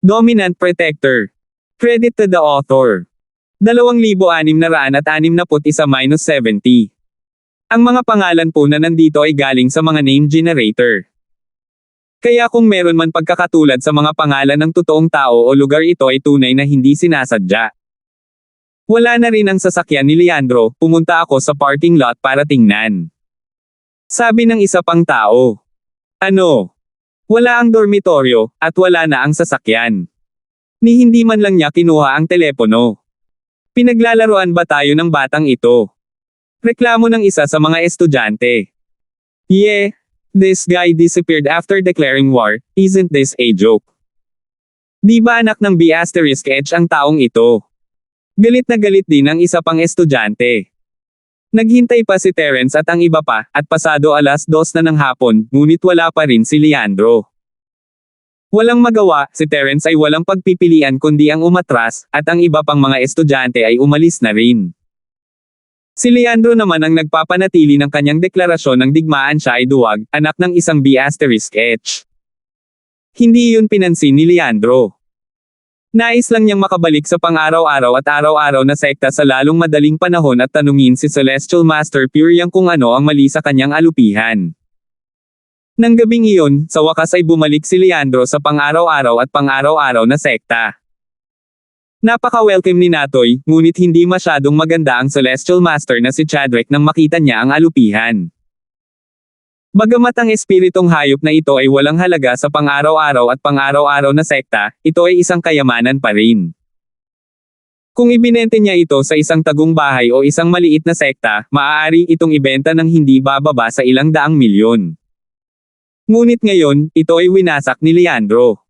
Dominant Protector. Credit to the author. 2,661-70. Ang mga pangalan po na nandito ay galing sa mga name generator. Kaya kung meron man pagkakatulad sa mga pangalan ng totoong tao o lugar, ito ay tunay na hindi sinasadya. Wala na rin ang sasakyan ni Leandro, pumunta ako sa parking lot para tingnan. Sabi ng isa pang tao. Ano? Wala ang dormitoryo, at wala na ang sasakyan. Ni hindi man lang niya kinuha ang telepono. Pinaglalaroan ba tayo ng batang ito? Reklamo ng isa sa mga estudyante. Yeah, this guy disappeared after declaring war, isn't this a joke? Di ba anak ng B*H ang taong ito? Galit na galit din ang isa pang estudyante. Naghintay pa si Terence at ang iba pa, at pasado 2:00 na ng hapon, ngunit wala pa rin si Leandro. Walang magawa, si Terence ay walang pagpipilian kundi ang umatras, at ang iba pang mga estudyante ay umalis na rin. Si Leandro naman ang nagpapanatili ng kanyang deklarasyon ng digmaan siya ay duwag, anak ng isang B*H. Hindi iyon pinansin ni Leandro. Nais lang niyang makabalik sa pang-araw-araw at araw-araw na sekta sa lalong madaling panahon at tanungin si Celestial Master Pyriang kung ano ang mali sa kanyang alupihan. Nang gabing iyon, sa wakas ay bumalik si Leandro sa pang-araw-araw at pang-araw-araw na sekta. Napaka-welcome ni Natoy, ngunit hindi masyadong maganda ang Celestial Master na si Chadrick nang makita niya ang alupihan. Bagamat ang espiritong hayop na ito ay walang halaga sa pang-araw-araw at pang-araw-araw na sekta, ito ay isang kayamanan pa rin. Kung ibinente niya ito sa isang tagong bahay o isang maliit na sekta, maaari itong ibenta ng hindi bababa sa ilang daang milyon. Ngunit ngayon, ito ay winasak ni Leandro.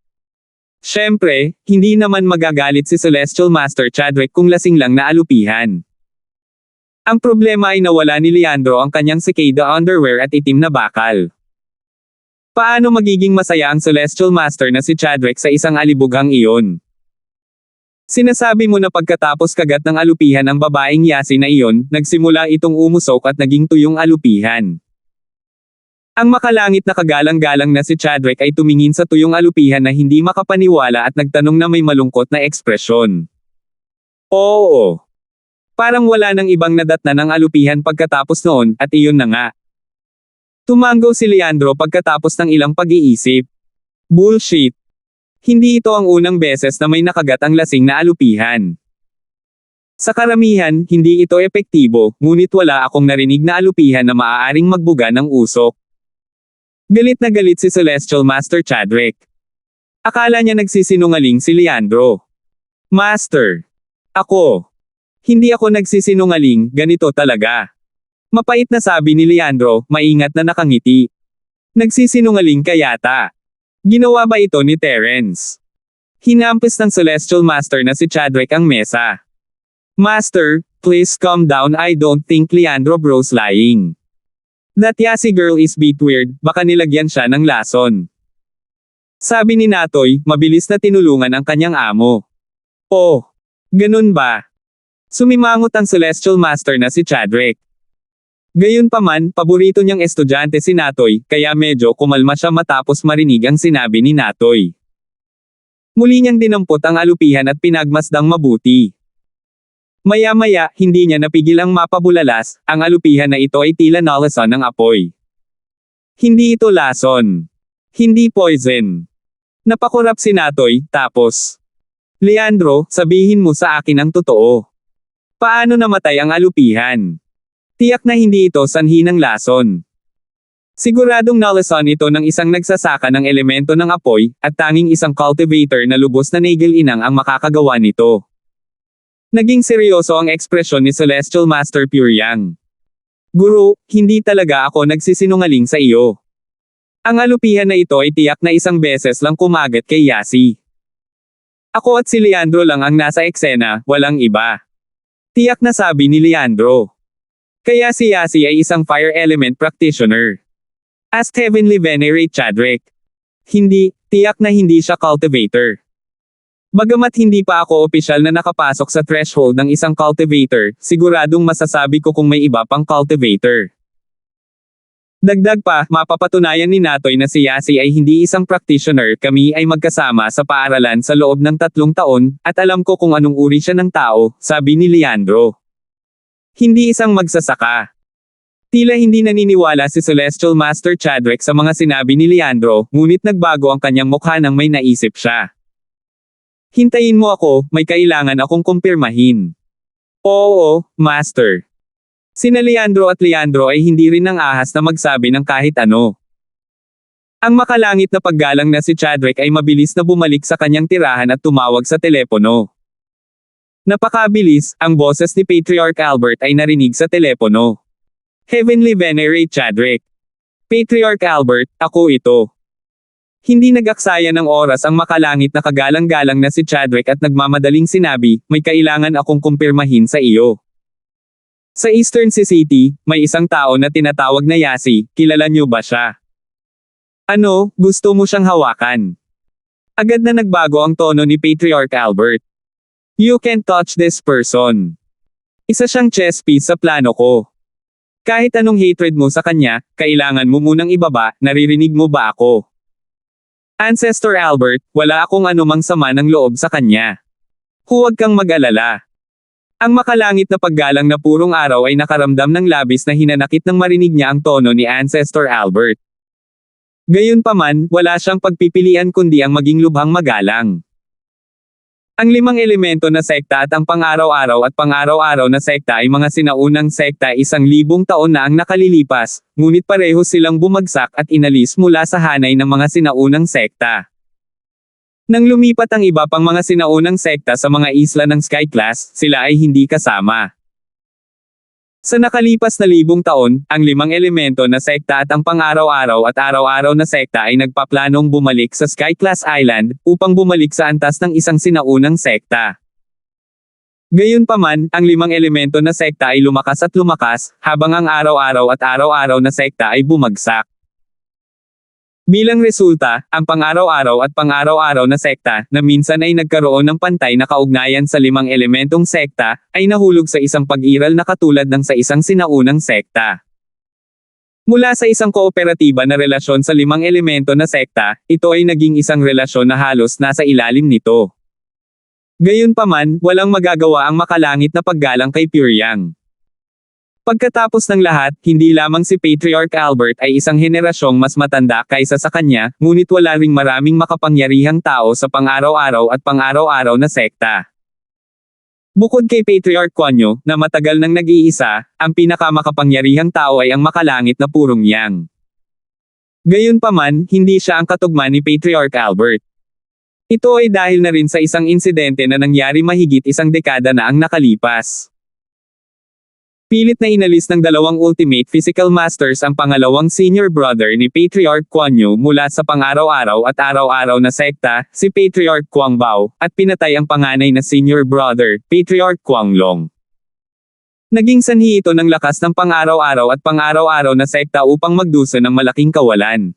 Siyempre, hindi naman magagalit si Celestial Master Chadrick kung lasing lang na alupihan. Ang problema ay nawala ni Leandro ang kanyang cicada underwear at itim na bakal. Paano magiging masaya ang Celestial Master na si Chadrick sa isang alibughang iyon? Sinasabi mo na pagkatapos kagat ng alupihan ang babaeng Yasi na iyon, nagsimula itong umusok at naging tuyong alupihan. Ang makalangit na kagalang-galang na si Chadrick ay tumingin sa tuyong alupihan na hindi makapaniwala at nagtanong na may malungkot na ekspresyon. Oo. Parang wala nang ibang nadatnan ng alupihan pagkatapos noon, at iyon na nga. Tumango si Leandro pagkatapos ng ilang pag-iisip. Bullshit. Hindi ito ang unang beses na may nakagat ang lasing na alupihan. Sa karamihan, hindi ito epektibo, ngunit wala akong narinig na alupihan na maaaring magbuga ng usok. Galit na galit si Celestial Master Chadrick. Akala niya nagsisinungaling si Leandro. Master. Ako. Hindi ako nagsisinungaling, ganito talaga. Mapait na sabi ni Leandro, maingat na nakangiti. Nagsisinungaling ka yata. Ginawa ba ito ni Terence? Hinampis ng Celestial Master na si Chadrick ang mesa. Master, please calm down, I don't think Leandro bro's lying. That Yasi girl is bit weird, baka nilagyan siya ng lason. Sabi ni Natoy, mabilis na tinulungan ang kanyang amo. Oh, ganun ba? Sumimangot ang Celestial Master na si Chadrick. Gayunpaman, paborito niyang estudyante si Natoy, kaya medyo kumalma siya matapos marinig ang sinabi ni Natoy. Muli niyang dinampot ang alupihan at pinagmasdang mabuti. Maya-maya, hindi niya napigil ang mapabulalas, ang alupihan na ito ay tila nalason ng apoy. Hindi ito lason. Hindi poison. Napakurap si Natoy, tapos. Leandro, sabihin mo sa akin ang totoo. Paano namatay ang alupihan? Tiyak na hindi ito sanhi ng lason. Siguradong nalason ito ng isang nagsasaka ng elemento ng apoy, at tanging isang cultivator na lubos na nagil-inang ang makakagawa nito. Naging seryoso ang ekspresyon ni Celestial Master Pyriang. Guru, hindi talaga ako nagsisinungaling sa iyo. Ang alupihan na ito ay tiyak na isang beses lang kumagat kay Yasi. Ako at si Leandro lang ang nasa eksena, walang iba. Tiyak na sabi ni Leandro. Kaya si Yasi ay isang fire element practitioner. Asked Heavenly Venerate Chadrick. Hindi, tiyak na hindi siya cultivator. Bagamat hindi pa ako opisyal na nakapasok sa threshold ng isang cultivator, siguradong masasabi ko kung may iba pang cultivator. Dagdag pa, mapapatunayan ni Natoy na si Yasi ay hindi isang practitioner, kami ay magkasama sa paaralan sa loob ng 3 taon, at alam ko kung anong uri siya ng tao, sabi ni Leandro. Hindi isang magsasaka. Tila hindi naniniwala si Celestial Master Chadwick sa mga sinabi ni Leandro, ngunit nagbago ang kanyang mukha nang may naisip siya. Hintayin mo ako, may kailangan akong kumpirmahin. Oo, Master. Sina Leandro at Leandro ay hindi rin ng ahas na magsabi ng kahit ano. Ang makalangit na paggalang na si Chadwick ay mabilis na bumalik sa kanyang tirahan at tumawag sa telepono. Napakabilis, ang boses ni Patriarch Albert ay narinig sa telepono. Heavenly Venerate Chadwick. Patriarch Albert, ako ito. Hindi nag-aksaya ng oras ang makalangit na kagalang-galang na si Chadwick at nagmamadaling sinabi, may kailangan akong kumpirmahin sa iyo. Sa Eastern City, may isang tao na tinatawag na Yasi, kilala niyo ba siya? Ano, gusto mo siyang hawakan? Agad na nagbago ang tono ni Patriarch Albert. You can't touch this person. Isa siyang chess piece sa plano ko. Kahit anong hatred mo sa kanya, kailangan mo munang ibaba, naririnig mo ba ako? Ancestor Albert, wala akong anumang sama ng loob sa kanya. Huwag kang mag-alala. Ang makalangit na paggalang na purong araw ay nakaramdam ng labis na hinanakit nang marinig niya ang tono ni Ancestor Albert. Gayunpaman, wala siyang pagpipilian kundi ang maging lubhang magalang. Ang 5 elemento na sekta at ang pang-araw-araw at pang-araw-araw na sekta ay mga sinaunang sekta 1,000 taon na ang nakalilipas, ngunit pareho silang bumagsak at inalis mula sa hanay ng mga sinaunang sekta. Nang lumipat ang iba pang mga sinaunang sekta sa mga isla ng Sky Class, sila ay hindi kasama. Sa nakalipas na 1,000 taon, ang 5 elemento na sekta at ang pang-araw-araw at araw-araw na sekta ay nagpaplanong bumalik sa Sky Class Island, upang bumalik sa antas ng isang sinaunang sekta. Gayunpaman, ang 5 elemento na sekta ay lumakas at lumakas, habang ang araw-araw at araw-araw na sekta ay bumagsak. Bilang resulta, ang pang-araw-araw at pang-araw-araw na sekta, na minsan ay nagkaroon ng pantay na kaugnayan sa 5 elementong sekta, ay nahulog sa isang pag-iral na katulad ng sa isang sinaunang sekta. Mula sa isang kooperatiba na relasyon sa 5 elemento na sekta, ito ay naging isang relasyon na halos nasa ilalim nito. Gayunpaman, walang magagawa ang makalangit na paggalang kay Pyongyang. Pagkatapos ng lahat, hindi lamang si Patriarch Albert ay isang henerasyong mas matanda kaysa sa kanya, ngunit wala ring maraming makapangyarihang tao sa pang-araw-araw at pang-araw-araw na sekta. Bukod kay Patriarch Kwanyo, na matagal nang nag-iisa, ang pinakamakapangyarihang tao ay ang makalangit na purong Yang. Gayunpaman, hindi siya ang katugma ni Patriarch Albert. Ito ay dahil na rin sa isang insidente na nangyari mahigit 1 dekada na ang nakalipas. Pilit na inalis ng 2 Ultimate Physical Masters ang pangalawang senior brother ni Patriarch Kwanyo mula sa pang-araw-araw at araw-araw na sekta, si Patriarch Kwangbao, at pinatay ang panganay na senior brother, Patriarch Kwanglong. Naging sanhi ito ng lakas ng pang-araw-araw at pang-araw-araw na sekta upang magdusa ng malaking kawalan.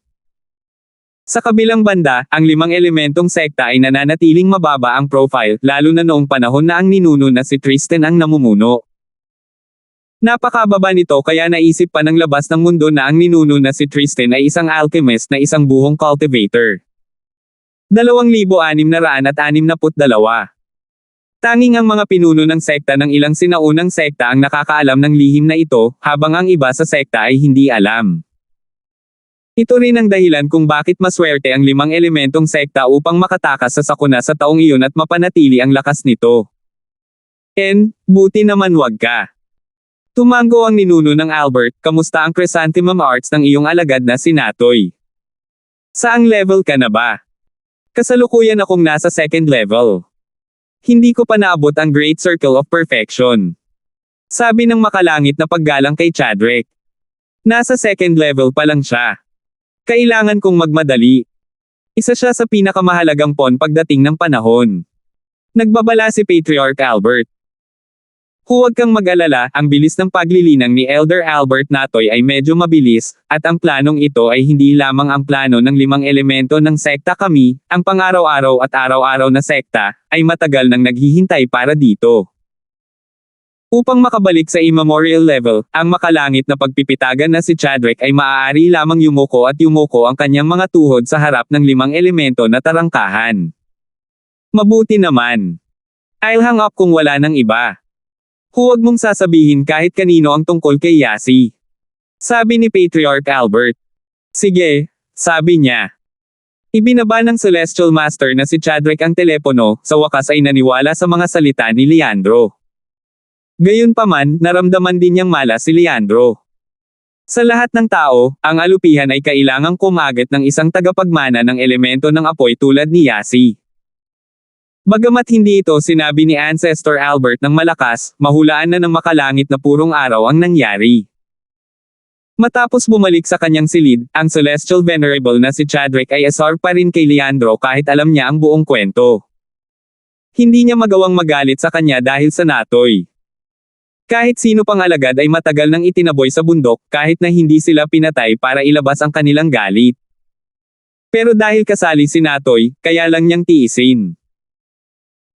Sa kabilang banda, ang 5 elementong sekta ay nananatiling mababa ang profile, lalo na noong panahon na ang ninuno na si Tristan ang namumuno. Napakababa nito kaya naisip pa ng labas ng mundo na ang ninuno na si Tristan ay isang alchemist na isang buhong cultivator. 2,662. Tanging ang mga pinuno ng sekta ng ilang sinaunang sekta ang nakakaalam ng lihim na ito, habang ang iba sa sekta ay hindi alam. Ito rin ang dahilan kung bakit maswerte ang 5 elementong sekta upang makatakas sa sakuna sa taong iyon at mapanatili ang lakas nito. Buti naman wag ka. Tumango ang ninuno ng Albert, kamusta ang chrysanthemum arts ng iyong alagad na si Natoy? Saang level ka na ba? Kasalukuyan akong nasa 2nd level. Hindi ko pa naabot ang Great Circle of Perfection. Sabi ng makalangit na paggalang kay Chadwick. Nasa 2nd level pa lang siya. Kailangan kong magmadali. Isa siya sa pinakamahalagang pawn pagdating ng panahon. Nagbabala si Patriarch Albert. Huwag kang mag-alala, ang bilis ng paglilinang ni Elder Albert Natoy ay medyo mabilis, at ang planong ito ay hindi lamang ang plano ng 5 elemento ng sekta kami, ang pang-araw-araw at araw-araw na sekta, ay matagal nang naghihintay para dito. Upang makabalik sa immemorial level, ang makalangit na pagpipitagan na si Chadwick ay maaari lamang yumuko at yumuko ang kanyang mga tuhod sa harap ng 5 elemento na tarangkahan. Mabuti naman. I'll hang up kung wala nang iba. Huwag mong sasabihin kahit kanino ang tungkol kay Yasi. Sabi ni Patriarch Albert. Sige, sabi niya. Ibinaba ng Celestial Master na si Chadwick ang telepono, sa wakas ay naniwala sa mga salita ni Leandro. Gayunpaman, naramdaman din niyang malas si Leandro. Sa lahat ng tao, ang alupihan ay kailangang kumagat ng isang tagapagmana ng elemento ng apoy tulad ni Yasi. Bagamat hindi ito sinabi ni Ancestor Albert ng malakas, mahulaan na ng makalangit na purong araw ang nangyari. Matapos bumalik sa kanyang silid, ang Celestial Venerable na si Chadwick ay asar pa rin kay Leandro kahit alam niya ang buong kwento. Hindi niya magawang magalit sa kanya dahil sa Natoy. Kahit sino pang alagad ay matagal nang itinaboy sa bundok, kahit na hindi sila pinatay para ilabas ang kanilang galit. Pero dahil kasali si Natoy, kaya lang niyang tiisin.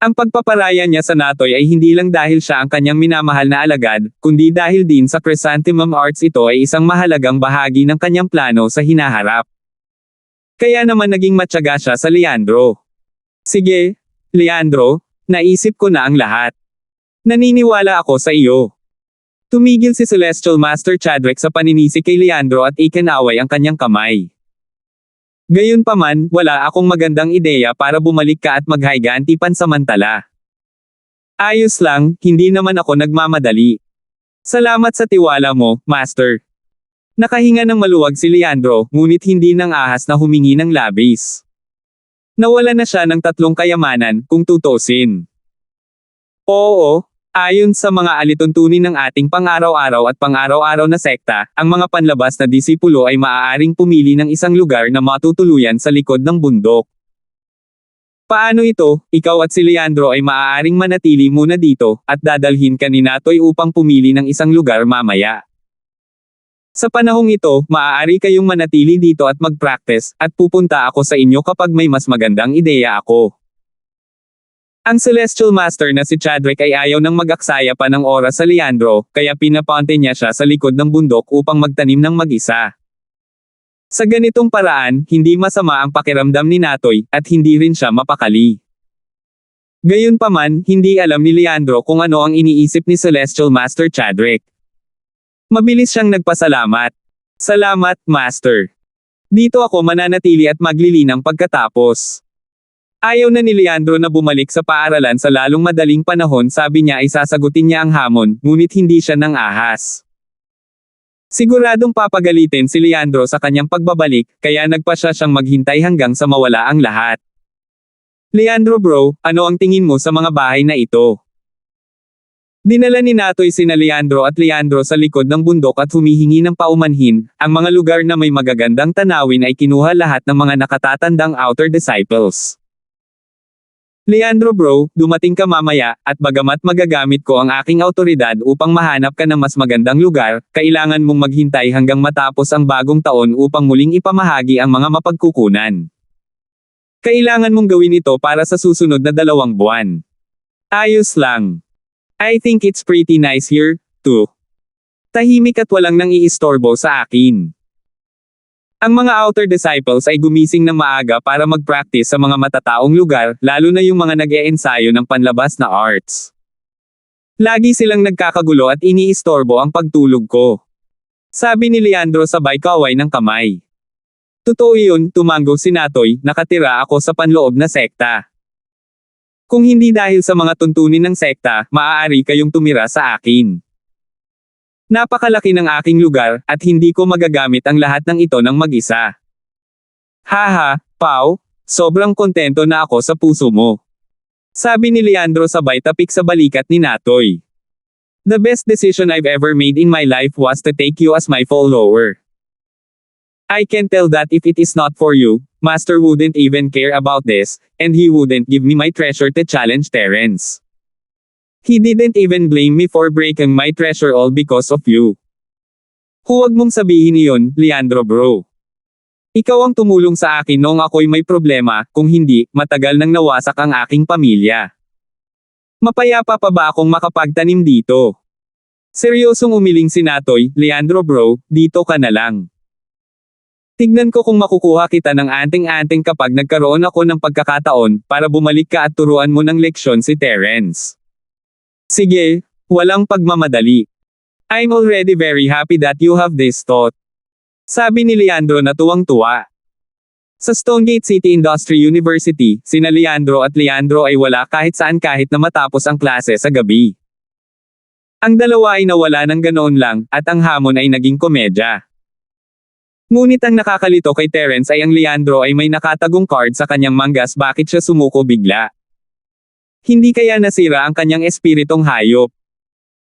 Ang pagpaparaya niya sa Natoy ay hindi lang dahil siya ang kanyang minamahal na alagad, kundi dahil din sa Chrysanthemum Arts ito ay isang mahalagang bahagi ng kanyang plano sa hinaharap. Kaya naman naging matyaga siya sa Leandro. Sige, Leandro, naisip ko na ang lahat. Naniniwala ako sa iyo. Tumigil si Celestial Master Chadwick sa paninisi kay Leandro at ikinaway ang kanyang kamay. Gayunpaman, wala akong magandang ideya para bumalik ka at maghiganti pansamantala. Ayos lang, hindi naman ako nagmamadali. Salamat sa tiwala mo, Master. Nakahinga ng maluwag si Leandro, ngunit hindi nang ahas na humingi ng labis. Nawala na siya ng 3 kayamanan, kung tutusin. Oo, ayon sa mga alituntunin ng ating pang-araw-araw at pang-araw-araw na sekta, ang mga panlabas na disipulo ay maaaring pumili ng isang lugar na matutuluyan sa likod ng bundok. Paano ito? Ikaw at si Leandro ay maaaring manatili muna dito, at dadalhin ka ni Natoy upang pumili ng isang lugar mamaya. Sa panahong ito, maaari kayong manatili dito at mag-practice, at pupunta ako sa inyo kapag may mas magandang ideya ako. Ang Celestial Master na si Chadwick ay ayaw nang mag-aksaya pa ng oras sa Leandro, kaya pinapunta niya siya sa likod ng bundok upang magtanim ng mag-isa. Sa ganitong paraan, hindi masama ang pakiramdam ni Natoy, at hindi rin siya mapakali. Gayunpaman, hindi alam ni Leandro kung ano ang iniisip ni Celestial Master Chadwick. Mabilis siyang nagpasalamat. Salamat, Master. Dito ako mananatili at maglilinang pagkatapos. Ayaw na ni Leandro na bumalik sa paaralan sa lalong madaling panahon, sabi niya ay sasagutin niya ang hamon, ngunit hindi siya nang ahas. Siguradong papagalitin si Leandro sa kanyang pagbabalik, kaya nagpasya siyang maghintay hanggang sa mawala ang lahat. Leandro bro, ano ang tingin mo sa mga bahay na ito? Dinala ni Natoy sina Leandro at Leandro sa likod ng bundok at humihingi ng paumanhin. Ang mga lugar na may magagandang tanawin ay kinuha lahat ng mga nakatatandang outer disciples. Leandro bro, dumating ka mamaya, at bagamat magagamit ko ang aking autoridad upang mahanap ka ng mas magandang lugar, kailangan mong maghintay hanggang matapos ang bagong taon upang muling ipamahagi ang mga mapagkukunan. Kailangan mong gawin ito para sa susunod na 2 buwan. Ayos lang. I think it's pretty nice here, too. Tahimik at walang nang iistorbo sa akin. Ang mga outer disciples ay gumising ng maaga para mag-practice sa mga matataong lugar, lalo na yung mga nag-e-ensayo ng panlabas na arts. Lagi silang nagkakagulo at iniistorbo ang pagtulog ko. Sabi ni Leandro sabay kaway ng kamay. Totoo yun, tumango si Natoy, nakatira ako sa panloob na sekta. Kung hindi dahil sa mga tuntunin ng sekta, maaari kayong tumira sa akin. Napakalaki ng aking lugar, at hindi ko magagamit ang lahat ng ito ng mag-isa. Haha, Pao, sobrang kontento na ako sa puso mo. Sabi ni Leandro sabay tapik sa balikat ni Natoy. The best decision I've ever made in my life was to take you as my follower. I can tell that if it is not for you, Master wouldn't even care about this, and he wouldn't give me my treasure to challenge Terence. He didn't even blame me for breaking my treasure all because of you. Huwag mong sabihin iyon, Leandro bro. Ikaw ang tumulong sa akin noong ako'y may problema, kung hindi, matagal nang nawasak ang aking pamilya. Mapayapa pa ba akong makapagtanim dito? Seryosong umiling si Natoy, Leandro bro, dito ka na lang. Tignan ko kung makukuha kita ng anting-anting kapag nagkaroon ako ng pagkakataon para bumalik ka at turuan mo ng leksyon si Terence. Sige, walang pagmamadali. I'm already very happy that you have this thought. Sabi ni Leandro na tuwang-tuwa. Sa Stonegate City Industry University, sina Leandro at Leandro ay wala kahit saan kahit na matapos ang klase sa gabi. Ang dalawa ay nawala ng ganoon lang, at ang hamon ay naging komedya. Ngunit ang nakakalito kay Terence ay ang Leandro ay may nakatagong card sa kanyang manggas bakit siya sumuko bigla. Hindi kaya nasira ang kanyang espiritong hayop.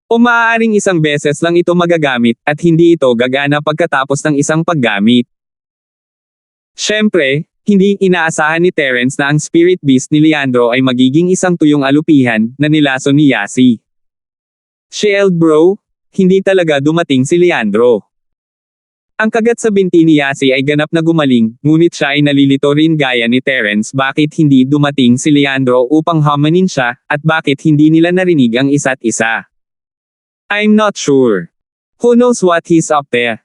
O maaaring isang beses lang ito magagamit, at hindi ito gagana pagkatapos ng isang paggamit. Siyempre, hindi inaasahan ni Terence na ang spirit beast ni Leandro ay magiging isang tuyong alupihan na nilaso ni Yasi. Shield bro, hindi talaga dumating si Leandro. Ang kagat sa binti ni Yasi ay ganap na gumaling, ngunit siya ay nalilito rin gaya ni Terence bakit hindi dumating si Leandro upang hamanin siya, at bakit hindi nila narinig ang isa't isa. I'm not sure. Who knows what he's up there?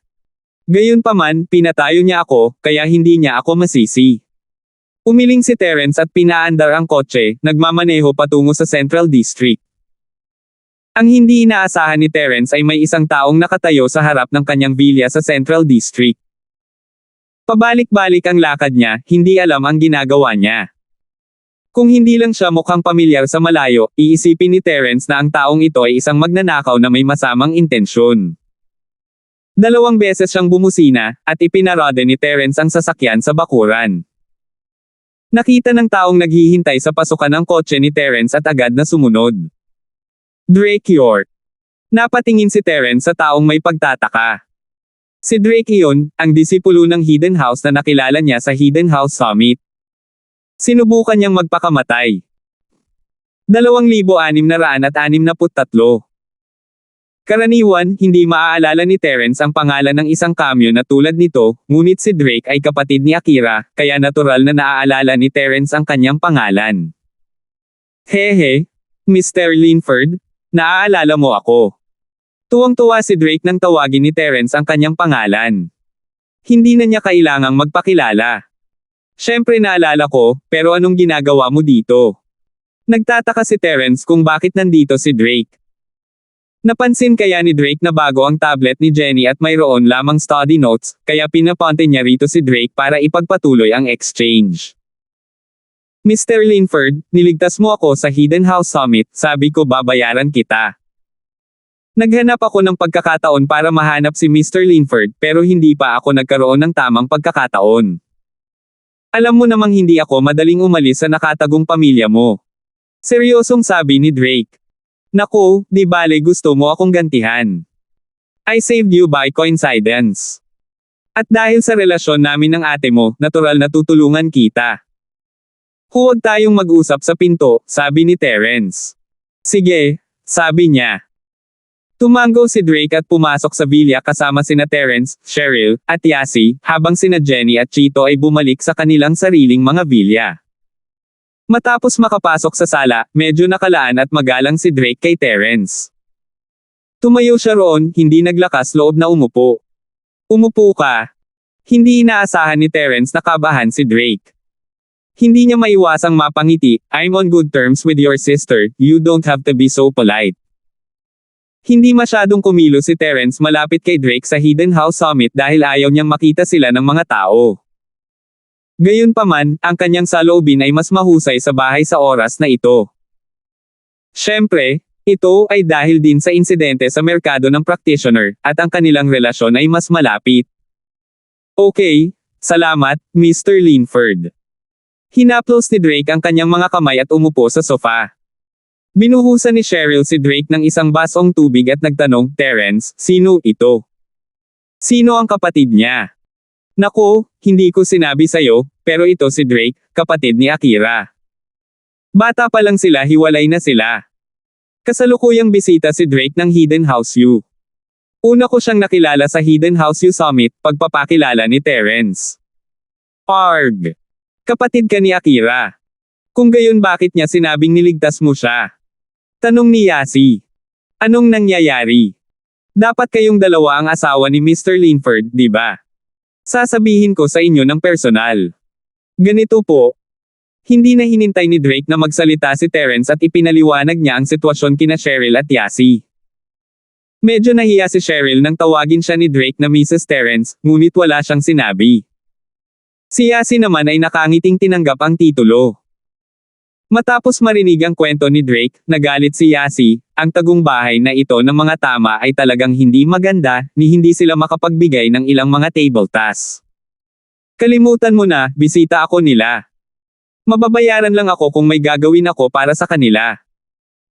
Gayunpaman, pinatayo niya ako, kaya hindi niya ako masisi. Umiling si Terence at pinaandar ang kotse, nagmamaneho patungo sa Central District. Ang hindi inaasahan ni Terence ay may isang taong nakatayo sa harap ng kanyang vilya sa Central District. Pabalik-balik ang lakad niya, hindi alam ang ginagawa niya. Kung hindi lang siya mukhang pamilyar sa malayo, iisipin ni Terence na ang taong ito ay isang magnanakaw na may masamang intensyon. 2 beses siyang bumusina, at ipinarada ni Terence ang sasakyan sa bakuran. Nakita ng taong naghihintay sa pasukan ng kotse ni Terence at agad na sumunod. Drake York. Napatingin si Terence sa taong may pagtataka. Si Drake iyon, ang disipulo ng Hidden House na nakilala niya sa Hidden House Summit. Sinubukan niyang magpakamatay. 2,663. Karaniwan, hindi maaalala ni Terence ang pangalan ng isang kamyo na tulad nito, ngunit si Drake ay kapatid ni Akira, kaya natural na naaalala ni Terence ang kanyang pangalan. Hehe, Mr. Linford, naaalala mo ako. Tuwang-tuwa si Drake nang tawagin ni Terence ang kanyang pangalan. Hindi na niya kailangang magpakilala. Siyempre naalala ko, pero anong ginagawa mo dito? Nagtataka si Terence kung bakit nandito si Drake. Napansin kaya ni Drake na bago ang tablet ni Jenny at mayroon lamang study notes, kaya pinapunta niya rito si Drake para ipagpatuloy ang exchange. Mr. Linford, niligtas mo ako sa Hidden House Summit, sabi ko babayaran kita. Naghanap ako ng pagkakataon para mahanap si Mr. Linford pero hindi pa ako nagkaroon ng tamang pagkakataon. Alam mo namang hindi ako madaling umalis sa nakatagong pamilya mo. Seryosong sabi ni Drake. Naku, di bale gusto mo akong gantihan. I saved you by coincidence. At dahil sa relasyon namin ng ate mo, natural na tutulungan kita. Huwag tayong mag-usap sa pinto, sabi ni Terence. Sige, sabi niya. Tumango si Drake at pumasok sa vilya kasama sina Terence, Cheryl, at Yasi, habang sina Jenny at Chito ay bumalik sa kanilang sariling mga vilya. Matapos makapasok sa sala, medyo nakalaan at magalang si Drake kay Terence. Tumayo siya roon, hindi naglakas loob na umupo. Umupo ka. Hindi inaasahan ni Terence na kabahan si Drake. Hindi niya maiwasang mapangiti, I'm on good terms with your sister, you don't have to be so polite. Hindi masyadong kumilo si Terence malapit kay Drake sa Hidden House Summit dahil ayaw niyang makita sila ng mga tao. Gayunpaman, ang kanyang saloobin ay mas mahusay sa bahay sa oras na ito. Siyempre, ito ay dahil din sa insidente sa merkado ng practitioner, at ang kanilang relasyon ay mas malapit. Okay, salamat, Mr. Linford. Hinaplos ni Drake ang kanyang mga kamay at umupo sa sofa. Binuhusan ni Cheryl si Drake ng isang basong tubig at nagtanong, Terence, sino ito? Sino ang kapatid niya? Naku, hindi ko sinabi sa'yo, pero ito si Drake, kapatid ni Akira. Bata pa lang sila hiwalay na sila. Kasalukuyang bisita si Drake ng Hidden House U. Una ko siyang nakilala sa Hidden House U Summit, pagpapakilala ni Terence. Arg! Kapatid ka ni Akira. Kung gayon bakit niya sinabing niligtas mo siya? Tanong ni Yasi. Anong nangyayari? Dapat kayong dalawa ang asawa ni Mr. Linford, di ba? Sasabihin ko sa inyo ng personal. Ganito po. Hindi na hinintay ni Drake na magsalita si Terence at ipinaliwanag niya ang sitwasyon kina Cheryl at Yasi. Medyo nahiya si Cheryl nang tawagin siya ni Drake na Mrs. Terence, ngunit wala siyang sinabi. Si Yasi naman ay nakangiting tinanggap ang titulo. Matapos marinig ang kwento ni Drake, nagalit si Yasi, ang tagong-bahay na ito ng mga tama ay talagang hindi maganda, ni hindi sila makapagbigay ng ilang mga table tasks. Kalimutan mo na, bisita ako nila. Mababayaran lang ako kung may gagawin ako para sa kanila.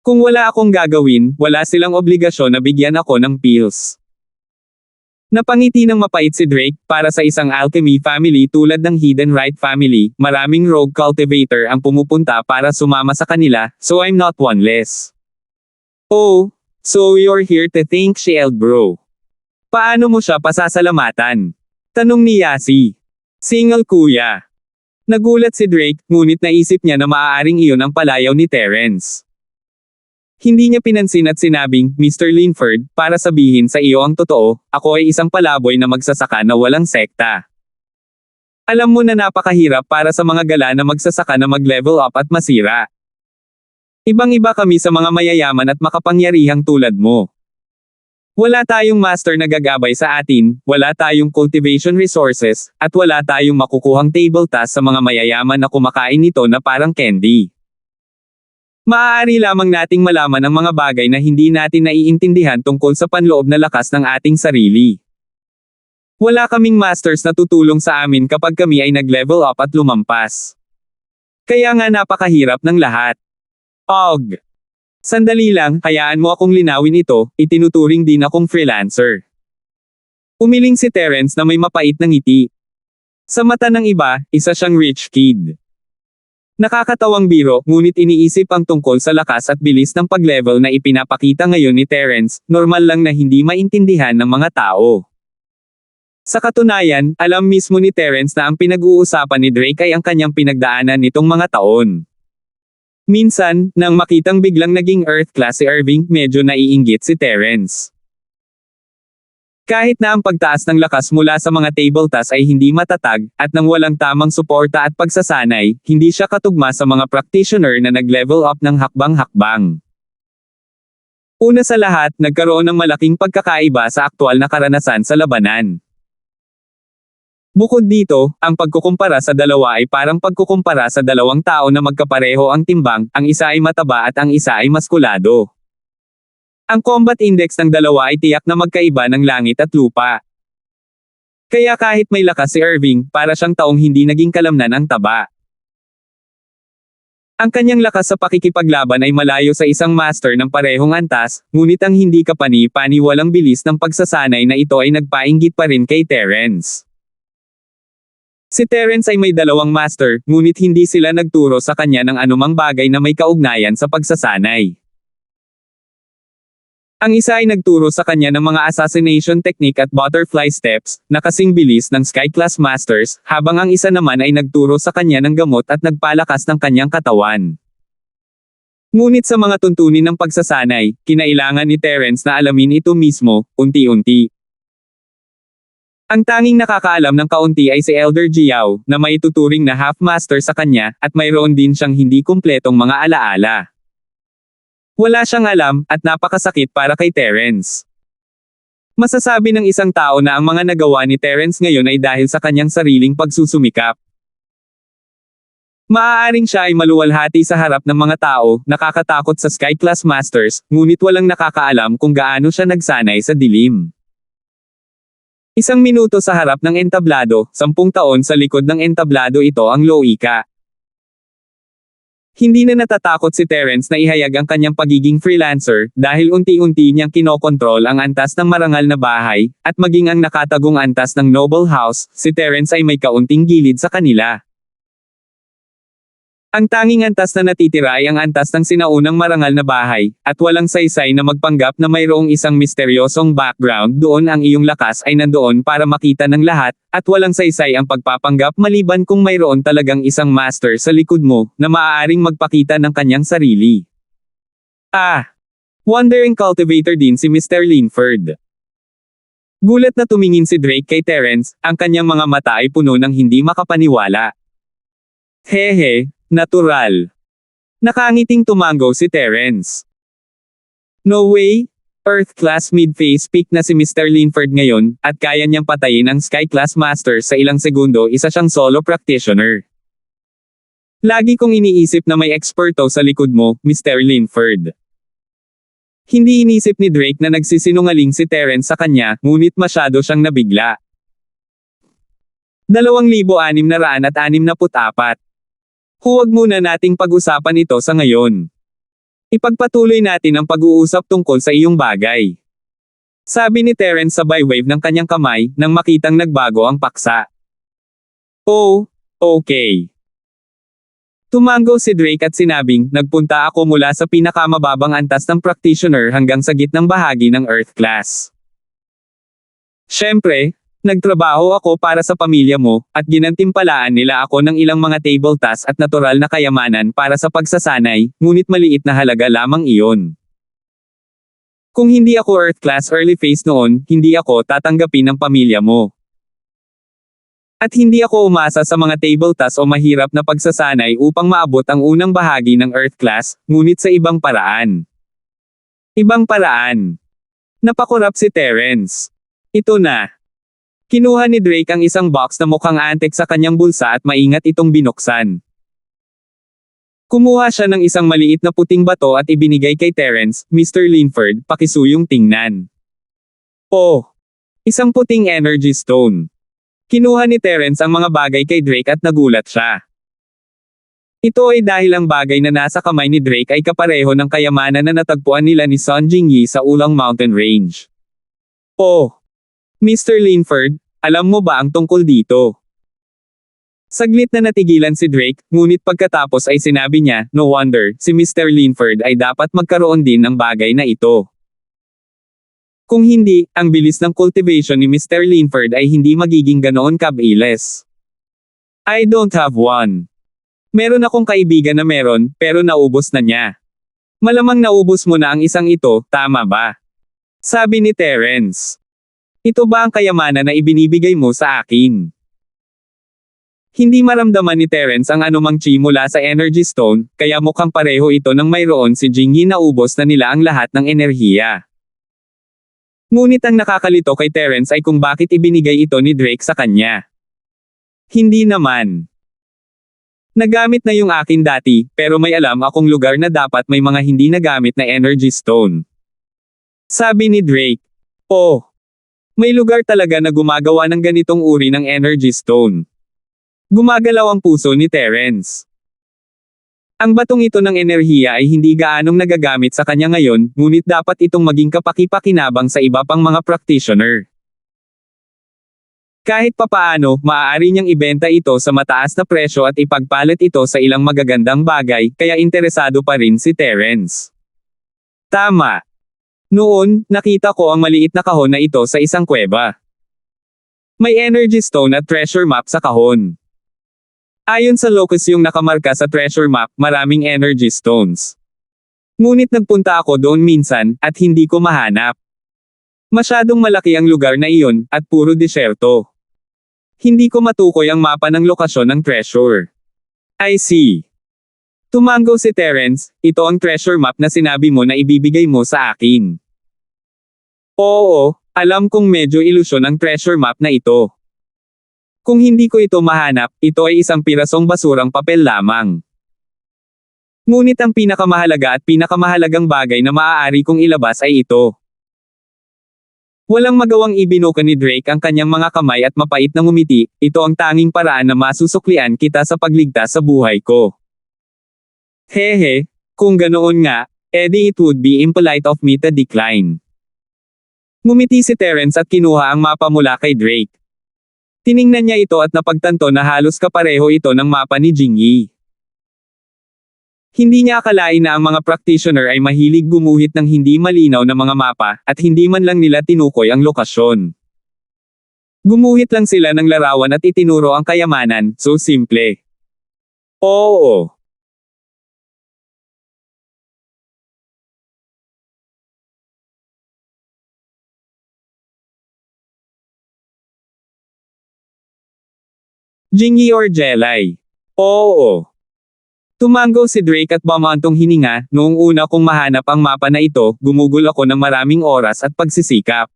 Kung wala akong gagawin, wala silang obligasyon na bigyan ako ng pills. Napangiti ng mapait si Drake, para sa isang alchemy family tulad ng Hidden Right family, maraming rogue cultivator ang pumupunta para sumama sa kanila, so I'm not one less. Oh, so you're here to thank Shield bro. Paano mo siya pasasalamatan? Tanong ni Yasi. Single kuya. Nagulat si Drake, ngunit naisip niya na maaaring iyon ang palayaw ni Terence. Hindi niya pinansin at sinabing, Mr. Linford, para sabihin sa iyo ang totoo, ako ay isang palaboy na magsasaka na walang sekta. Alam mo na napakahirap para sa mga gala na magsasaka na mag-level up at masira. Ibang-iba kami sa mga mayayaman at makapangyarihang tulad mo. Wala tayong master na gagabay sa atin, wala tayong cultivation resources, at wala tayong makukuhang table task sa mga mayayaman na kumakain nito na parang candy. Maaari lamang nating malaman ang mga bagay na hindi natin naiintindihan tungkol sa panloob na lakas ng ating sarili. Wala kaming masters na tutulong sa amin kapag kami ay nag-level up at lumampas. Kaya nga napakahirap ng lahat. Og. Sandali lang, hayaan mo akong linawin ito, itinuturing din akong freelancer. Umiling si Terence na may mapait na ngiti. Sa mata ng iba, isa siyang rich kid. Nakakatawang biro, ngunit iniisip ang tungkol sa lakas at bilis ng pag-level na ipinapakita ngayon ni Terence, normal lang na hindi maintindihan ng mga tao. Sa katunayan, alam mismo ni Terence na ang pinag-uusapan ni Drake ay ang kanyang pinagdaanan nitong mga taon. Minsan, nang makitang biglang naging Earth class si Irving, medyo naiinggit si Terence. Kahit na ang pagtaas ng lakas mula sa mga table tasks ay hindi matatag, at nang walang tamang suporta at pagsasanay, hindi siya katugma sa mga practitioner na nag-level up ng hakbang-hakbang. Una sa lahat, nagkaroon ng malaking pagkakaiba sa aktwal na karanasan sa labanan. Bukod dito, ang pagkukumpara sa dalawa ay parang pagkukumpara sa dalawang tao na magkapareho ang timbang, ang isa ay mataba at ang isa ay maskulado. Ang combat index ng dalawa ay tiyak na magkaiba ng langit at lupa. Kaya kahit may lakas si Irving, para siyang taong hindi naging kalamnan ang taba. Ang kanyang lakas sa pakikipaglaban ay malayo sa isang master ng parehong antas, ngunit ang hindi kapani-pani walang bilis ng pagsasanay na ito ay nagpainggit pa rin kay Terence. Si Terence ay may dalawang master, ngunit hindi sila nagturo sa kanya ng anumang bagay na may kaugnayan sa pagsasanay. Ang isa ay nagturo sa kanya ng mga assassination technique at butterfly steps, na kasing bilis ng Sky-class Masters, habang ang isa naman ay nagturo sa kanya ng gamot at nagpalakas ng kanyang katawan. Ngunit sa mga tuntunin ng pagsasanay, kinailangan ni Terence na alamin ito mismo, unti-unti. Ang tanging nakakaalam ng kaunti ay si Elder Jiao, na may tuturing na half-master sa kanya, at mayroon din siyang hindi kumpletong mga alaala. Wala siyang alam, at napakasakit para kay Terence. Masasabi ng isang tao na ang mga nagawa ni Terence ngayon ay dahil sa kanyang sariling pagsusumikap. Maaaring siya ay maluwalhati sa harap ng mga tao, nakakatakot sa Sky-class Masters, ngunit walang nakakaalam kung gaano siya nagsanay sa dilim. Isang minuto sa harap ng entablado, 10 taon sa likod ng entablado ito ang loika. Hindi na natatakot si Terence na ihayag ang kanyang pagiging freelancer, dahil unti-unti niyang kinokontrol ang antas ng marangal na bahay, at maging ang nakatagong antas ng noble house, si Terence ay may kaunting gilid sa kanila. Ang tanging antas na natitira ay ang antas ng sinaunang marangal na bahay, at walang saysay na magpanggap na mayroong isang misteryosong background doon ang iyong lakas ay nandoon para makita ng lahat, at walang saysay ang pagpapanggap maliban kung mayroon talagang isang master sa likod mo, na maaaring magpakita ng kanyang sarili. Wandering cultivator din si Mr. Linford. Gulat na tumingin si Drake kay Terence, ang kanyang mga mata ay puno ng hindi makapaniwala. Hehe, natural. Nakangiting tumango si Terence. No way! Earth-class mid-phase peak na si Mr. Linford ngayon, at kaya niyang patayin ang Sky-class master sa ilang segundo, isa siyang solo practitioner. Lagi kong iniisip na may eksperto sa likod mo, Mr. Linford. Hindi inisip ni Drake na nagsisinungaling si Terence sa kanya, ngunit masyado siyang nabigla. 2664. Huwag muna nating pag-usapan ito sa ngayon. Ipagpatuloy natin ang pag-uusap tungkol sa iyong bagay. Sabi ni Terence sabay wave ng kanyang kamay, nang makitang nagbago ang paksa. Oh, okay. Tumango si Drake at sinabing, nagpunta ako mula sa pinakamababang antas ng practitioner hanggang sa gitnang bahagi ng Earth class. Siyempre, nagtrabaho ako para sa pamilya mo, at ginantimpalaan nila ako ng ilang mga table tasks at natural na kayamanan para sa pagsasanay, ngunit maliit na halaga lamang iyon. Kung hindi ako Earth class early phase noon, hindi ako tatanggapin ng pamilya mo. At hindi ako umasa sa mga table tasks o mahirap na pagsasanay upang maabot ang unang bahagi ng Earth class, ngunit sa ibang paraan. Ibang paraan. Napakurap si Terence. Ito na. Kinuha ni Drake ang isang box na mukhang antik sa kanyang bulsa at maingat itong binuksan. Kumuha siya ng isang maliit na puting bato at ibinigay kay Terence, Mr. Linford, pakisuyong tingnan. Oh! Isang puting energy stone. Kinuha ni Terence ang mga bagay kay Drake at nagulat siya. Ito ay dahil ang bagay na nasa kamay ni Drake ay kapareho ng kayamanan na natagpuan nila ni Sun Jingyi sa Ulang Mountain Range. Oh! Mr. Linford, alam mo ba ang tungkol dito? Saglit na natigilan si Drake, ngunit pagkatapos ay sinabi niya, no wonder, si Mr. Linford ay dapat magkaroon din ng bagay na ito. Kung hindi, ang bilis ng cultivation ni Mr. Linford ay hindi magiging ganoon kabilis. I don't have one. Meron akong kaibigan na meron, pero naubos na niya. Malamang naubos mo na ang isang ito, tama ba? Sabi ni Terence. Ito ba ang kayamanan na ibinibigay mo sa akin? Hindi maramdaman ni Terence ang anumang chi mula sa Energy Stone, kaya mukhang pareho ito nang mayroon si Jingyi na ubos na nila ang lahat ng enerhiya. Ngunit ang nakakalito kay Terence ay kung bakit ibinigay ito ni Drake sa kanya. Hindi naman. Nagamit na yung akin dati, pero may alam akong lugar na dapat may mga hindi nagamit na Energy Stone. Sabi ni Drake. Oh! May lugar talaga na gumagawa ng ganitong uri ng Energy Stone. Gumagalaw ang puso ni Terence. Ang batong ito ng enerhiya ay hindi gaanong nagagamit sa kanya ngayon, ngunit dapat itong maging kapaki-pakinabang sa iba pang mga practitioner. Kahit papaano, maaari niyang ibenta ito sa mataas na presyo at ipagpalit ito sa ilang magagandang bagay, kaya interesado pa rin si Terence. Tama. Noon, nakita ko ang maliit na kahon na ito sa isang kuweba. May energy stone at treasure map sa kahon. Ayon sa locus yung nakamarka sa treasure map, maraming energy stones. Ngunit nagpunta ako doon minsan, at hindi ko mahanap. Masyadong malaki ang lugar na iyon, at puro disyerto. Hindi ko matukoy ang mapa ng lokasyon ng treasure. I see. Tumango si Terence, ito ang treasure map na sinabi mo na ibibigay mo sa akin. Oo, alam kong medyo ilusyon ang treasure map na ito. Kung hindi ko ito mahanap, ito ay isang pirasong basurang papel lamang. Ngunit ang pinakamahalaga at pinakamahalagang bagay na maaari kong ilabas ay ito. Walang magawang ibinuka ni Drake ang kanyang mga kamay at mapait na ngumiti, ito ang tanging paraan na masusuklian kita sa pagligtas sa buhay ko. Hehe, kung ganoon nga, edi it would be impolite of me to decline. Ngumiti si Terence at kinuha ang mapa mula kay Drake. Tiningnan niya ito at napagtanto na halos kapareho ito ng mapa ni Jingyi. Hindi niya akalain na ang mga practitioner ay mahilig gumuhit ng hindi malinaw na mga mapa, at hindi man lang nila tinukoy ang lokasyon. Gumuhit lang sila ng larawan at itinuro ang kayamanan, so simple. Oo. Jingy or Jelay? Oo. Tumango si Drake at bumantong hininga. Noong una kong mahanap ang mapa na ito, gumugol ako ng maraming oras at pagsisikap.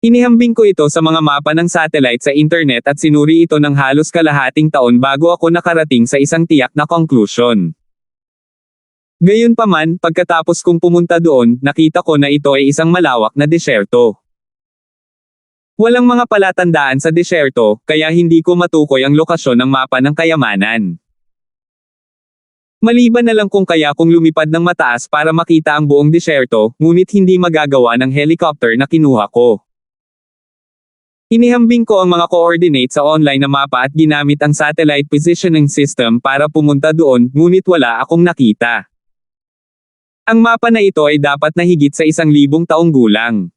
Inihambing ko ito sa mga mapa ng satellite sa internet at sinuri ito ng halos kalahating taon bago ako nakarating sa isang tiyak na conclusion. Gayunpaman, pagkatapos kong pumunta doon, nakita ko na ito ay isang malawak na disyerto. Walang mga palatandaan sa disyerto, kaya hindi ko matukoy ang lokasyon ng mapa ng kayamanan. Maliban na lang kung kaya kung lumipad ng mataas para makita ang buong disyerto, ngunit hindi magagawa ng helicopter na kinuha ko. Inihambing ko ang mga coordinates sa online na mapa at ginamit ang satellite positioning system para pumunta doon, ngunit wala akong nakita. Ang mapa na ito ay dapat na higit sa 1,000 taong gulang.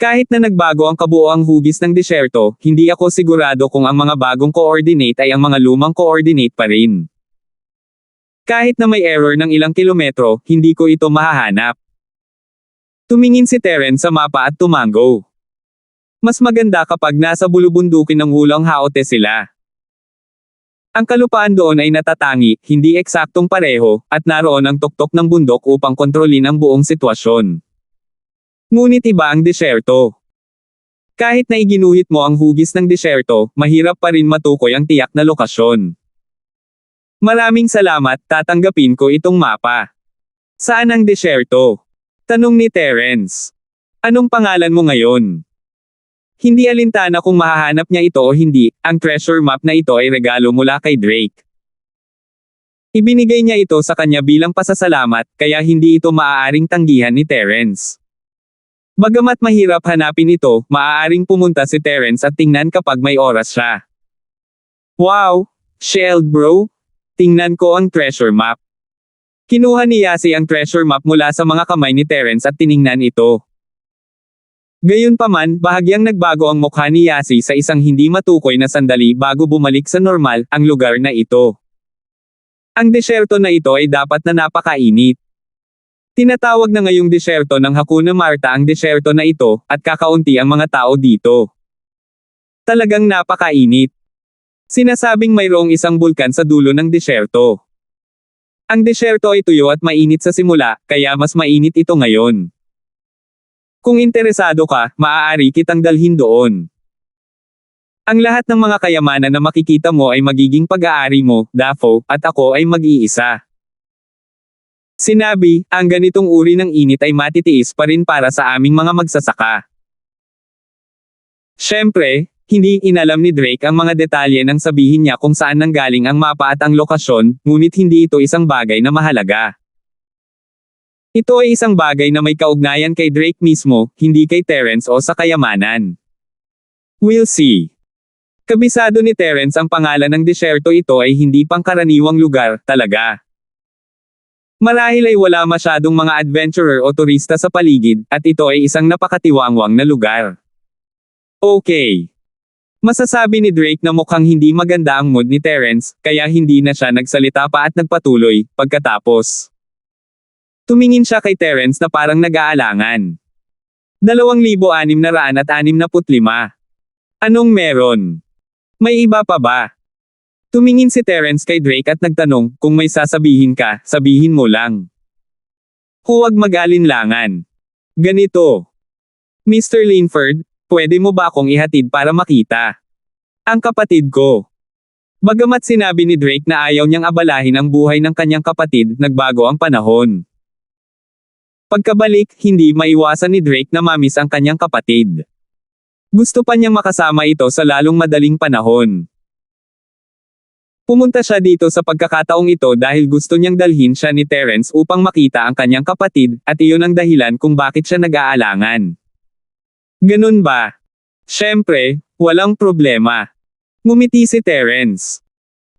Kahit na nagbago ang kabuoang hugis ng disyerto, hindi ako sigurado kung ang mga bagong coordinate ay ang mga lumang coordinate pa rin. Kahit na may error ng ilang kilometro, hindi ko ito mahahanap. Tumingin si Terence sa mapa at tumango. Mas maganda kapag nasa bulubundukin ng Wulong Haote sila. Ang kalupaan doon ay natatangi, hindi eksaktong pareho, at naroon ang tuktok ng bundok upang kontrolin ang buong sitwasyon. Ngunit iba ang disyerto. Kahit na iginuhit mo ang hugis ng disyerto, mahirap pa rin matukoy ang tiyak na lokasyon. Maraming salamat, tatanggapin ko itong mapa. Saan ang disyerto? Tanong ni Terence. Anong pangalan mo ngayon? Hindi alintana kung mahahanap niya ito o hindi, ang treasure map na ito ay regalo mula kay Drake. Ibinigay niya ito sa kanya bilang pasasalamat, kaya hindi ito maaaring tanggihan ni Terence. Bagamat mahirap hanapin ito, maaaring pumunta si Terence at tingnan kapag may oras siya. Wow! Shield bro! Tingnan ko ang treasure map. Kinuha ni Yasi ang treasure map mula sa mga kamay ni Terence at tiningnan ito. Gayunpaman, bahagyang nagbago ang mukha ni Yasi sa isang hindi matukoy na sandali bago bumalik sa normal, ang lugar na ito. Ang disyerto na ito ay dapat na napakainit. Tinatawag na ngayong disyerto ng Hakuna Marta ang disyerto na ito, at kakaunti ang mga tao dito. Talagang napakainit. Sinasabing mayroong isang bulkan sa dulo ng disyerto. Ang disyerto ay tuyo at mainit sa simula, kaya mas mainit ito ngayon. Kung interesado ka, maaari kitang dalhin doon. Ang lahat ng mga kayamanan na makikita mo ay magiging pag-aari mo, Daffo, at ako ay mag-iisa. Sinabi, ang ganitong uri ng init ay matitiis pa rin para sa aming mga magsasaka. Siyempre, hindi inalam ni Drake ang mga detalye nang sabihin niya kung saan nanggaling ang mapa at ang lokasyon, ngunit hindi ito isang bagay na mahalaga. Ito ay isang bagay na may kaugnayan kay Drake mismo, hindi kay Terence o sa kayamanan. We'll see. Kabisado ni Terence ang pangalan ng disyerto ito ay hindi pangkaraniwang lugar, talaga. Marahil ay wala masyadong mga adventurer o turista sa paligid, at ito ay isang napakatiwangwang na lugar. Okay. Masasabi ni Drake na mukhang hindi maganda ang mood ni Terence, kaya hindi na siya nagsalita pa at nagpatuloy, pagkatapos. Tumingin siya kay Terence na parang nag-aalangan. 2,665. Anong meron? May iba pa ba? Tumingin si Terence kay Drake at nagtanong, kung may sasabihin ka, sabihin mo lang. Huwag mag-alinlangan. Ganito. Mr. Linford, pwede mo ba akong ihatid para makita ang kapatid ko? Bagamat sinabi ni Drake na ayaw niyang abalahin ang buhay ng kanyang kapatid, nagbago ang panahon. Pagkabalik, hindi maiwasan ni Drake na mamiss ang kanyang kapatid. Gusto pa niyang makasama ito sa lalong madaling panahon. Pumunta siya dito sa pagkakataong ito dahil gusto niyang dalhin siya ni Terence upang makita ang kanyang kapatid, at iyon ang dahilan kung bakit siya nag-aalangan. Ganun ba? Siyempre, walang problema. Ngumiti si Terence.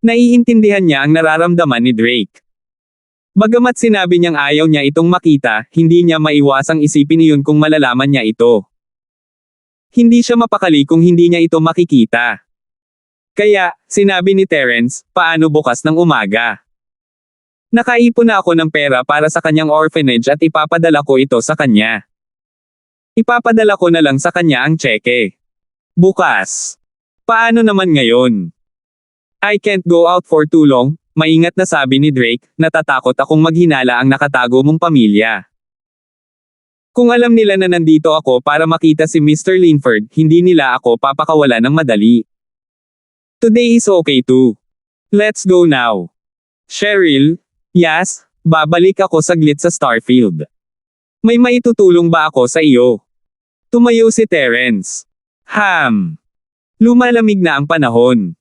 Naiintindihan niya ang nararamdaman ni Drake. Bagamat sinabi niyang ayaw niya itong makita, hindi niya maiwasang isipin iyon kung malalaman niya ito. Hindi siya mapakali kung hindi niya ito makikita. Kaya, sinabi ni Terence, paano bukas ng umaga? Nakaipon na ako ng pera para sa kanyang orphanage at ipapadala ko ito sa kanya. Ipapadala ko na lang sa kanya ang tseke. Bukas. Paano naman ngayon? I can't go out for too long, maingat na sabi ni Drake, natatakot akong maghinala ang nakatago mong pamilya. Kung alam nila na nandito ako para makita si Mr. Linford, hindi nila ako papakawala ng madali. Today is okay too. Let's go now. Cheryl, yes, babalik ako saglit sa Starfield. May maitutulong ba ako sa iyo? Tumayo si Terence. Lumalamig na ang panahon.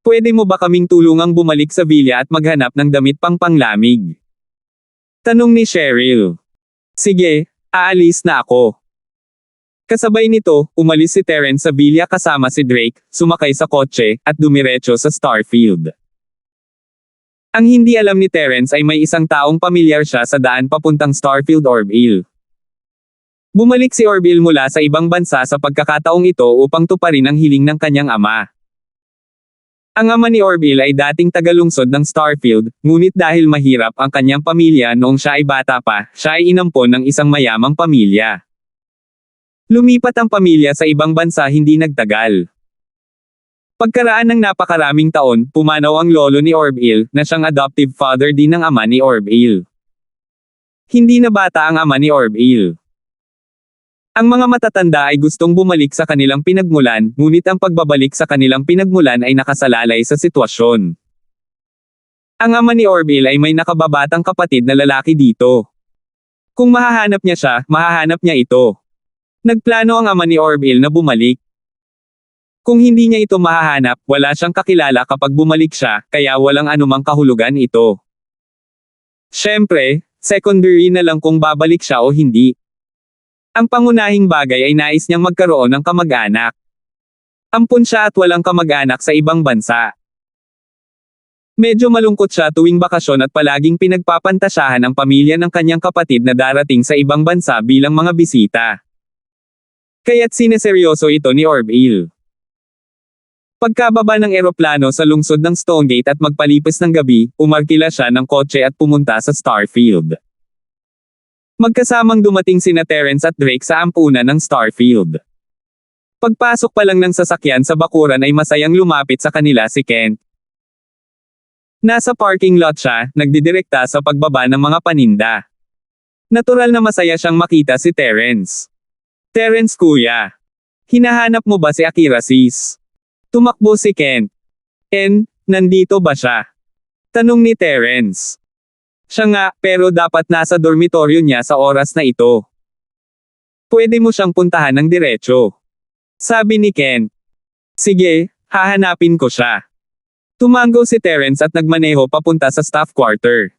Pwede mo ba kaming tulungang bumalik sa villa at maghanap ng damit pang panglamig? Tanong ni Cheryl. Sige, aalis na ako. Kasabay nito, umalis si Terence sa villa kasama si Drake, sumakay sa kotse, at dumiretso sa Starfield. Ang hindi alam ni Terence ay may isang taong pamilyar siya sa daan papuntang Starfield Orville. Bumalik si Orville mula sa ibang bansa sa pagkakataong ito upang tuparin ang hiling ng kanyang ama. Ang ama ni Orville ay dating tagalungsod ng Starfield, ngunit dahil mahirap ang kanyang pamilya noong siya ay bata pa, siya ay inampon ng isang mayamang pamilya. Lumipat ang pamilya sa ibang bansa hindi nagtagal. Pagkaraan ng napakaraming taon, pumanaw ang lolo ni Orville, na siyang adoptive father din ng ama ni Orville. Hindi na bata ang ama ni Orville. Ang mga matatanda ay gustong bumalik sa kanilang pinagmulan, ngunit ang pagbabalik sa kanilang pinagmulan ay nakasalalay sa sitwasyon. Ang ama ni Orville ay may nakababatang kapatid na lalaki dito. Kung mahahanap niya siya, mahahanap niya ito. Nagplano ang ama ni Orville na bumalik. Kung hindi niya ito mahahanap, wala siyang kakilala kapag bumalik siya, kaya walang anumang kahulugan ito. Siyempre, secondary na lang kung babalik siya o hindi. Ang pangunahing bagay ay nais niyang magkaroon ng kamag-anak. Ampun siya at walang kamag-anak sa ibang bansa. Medyo malungkot siya tuwing bakasyon at palaging pinagpapantasyahan ang pamilya ng kanyang kapatid na darating sa ibang bansa bilang mga bisita. Kaya't sineseryoso ito ni Orville. Pagkababa ng eroplano sa lungsod ng Stonegate at magpalipas ng gabi, umarkila siya ng kotse at pumunta sa Starfield. Magkasamang dumating sina Terence at Drake sa ampunan ng Starfield. Pagpasok pa lang ng sasakyan sa bakuran ay masayang lumapit sa kanila si Kent. Nasa parking lot siya, nagdidirekta sa pagbaba ng mga paninda. Natural na masaya siyang makita si Terence. Terence kuya. Hinahanap mo ba si Akira sis? Tumakbo si Kent. Nandito ba siya? Tanong ni Terence. Siya nga, pero dapat nasa dormitoryo niya sa oras na ito. Pwede mo siyang puntahan ng diretso. Sabi ni Kent. Sige, hahanapin ko siya. Tumango si Terence at nagmaneho papunta sa staff quarter.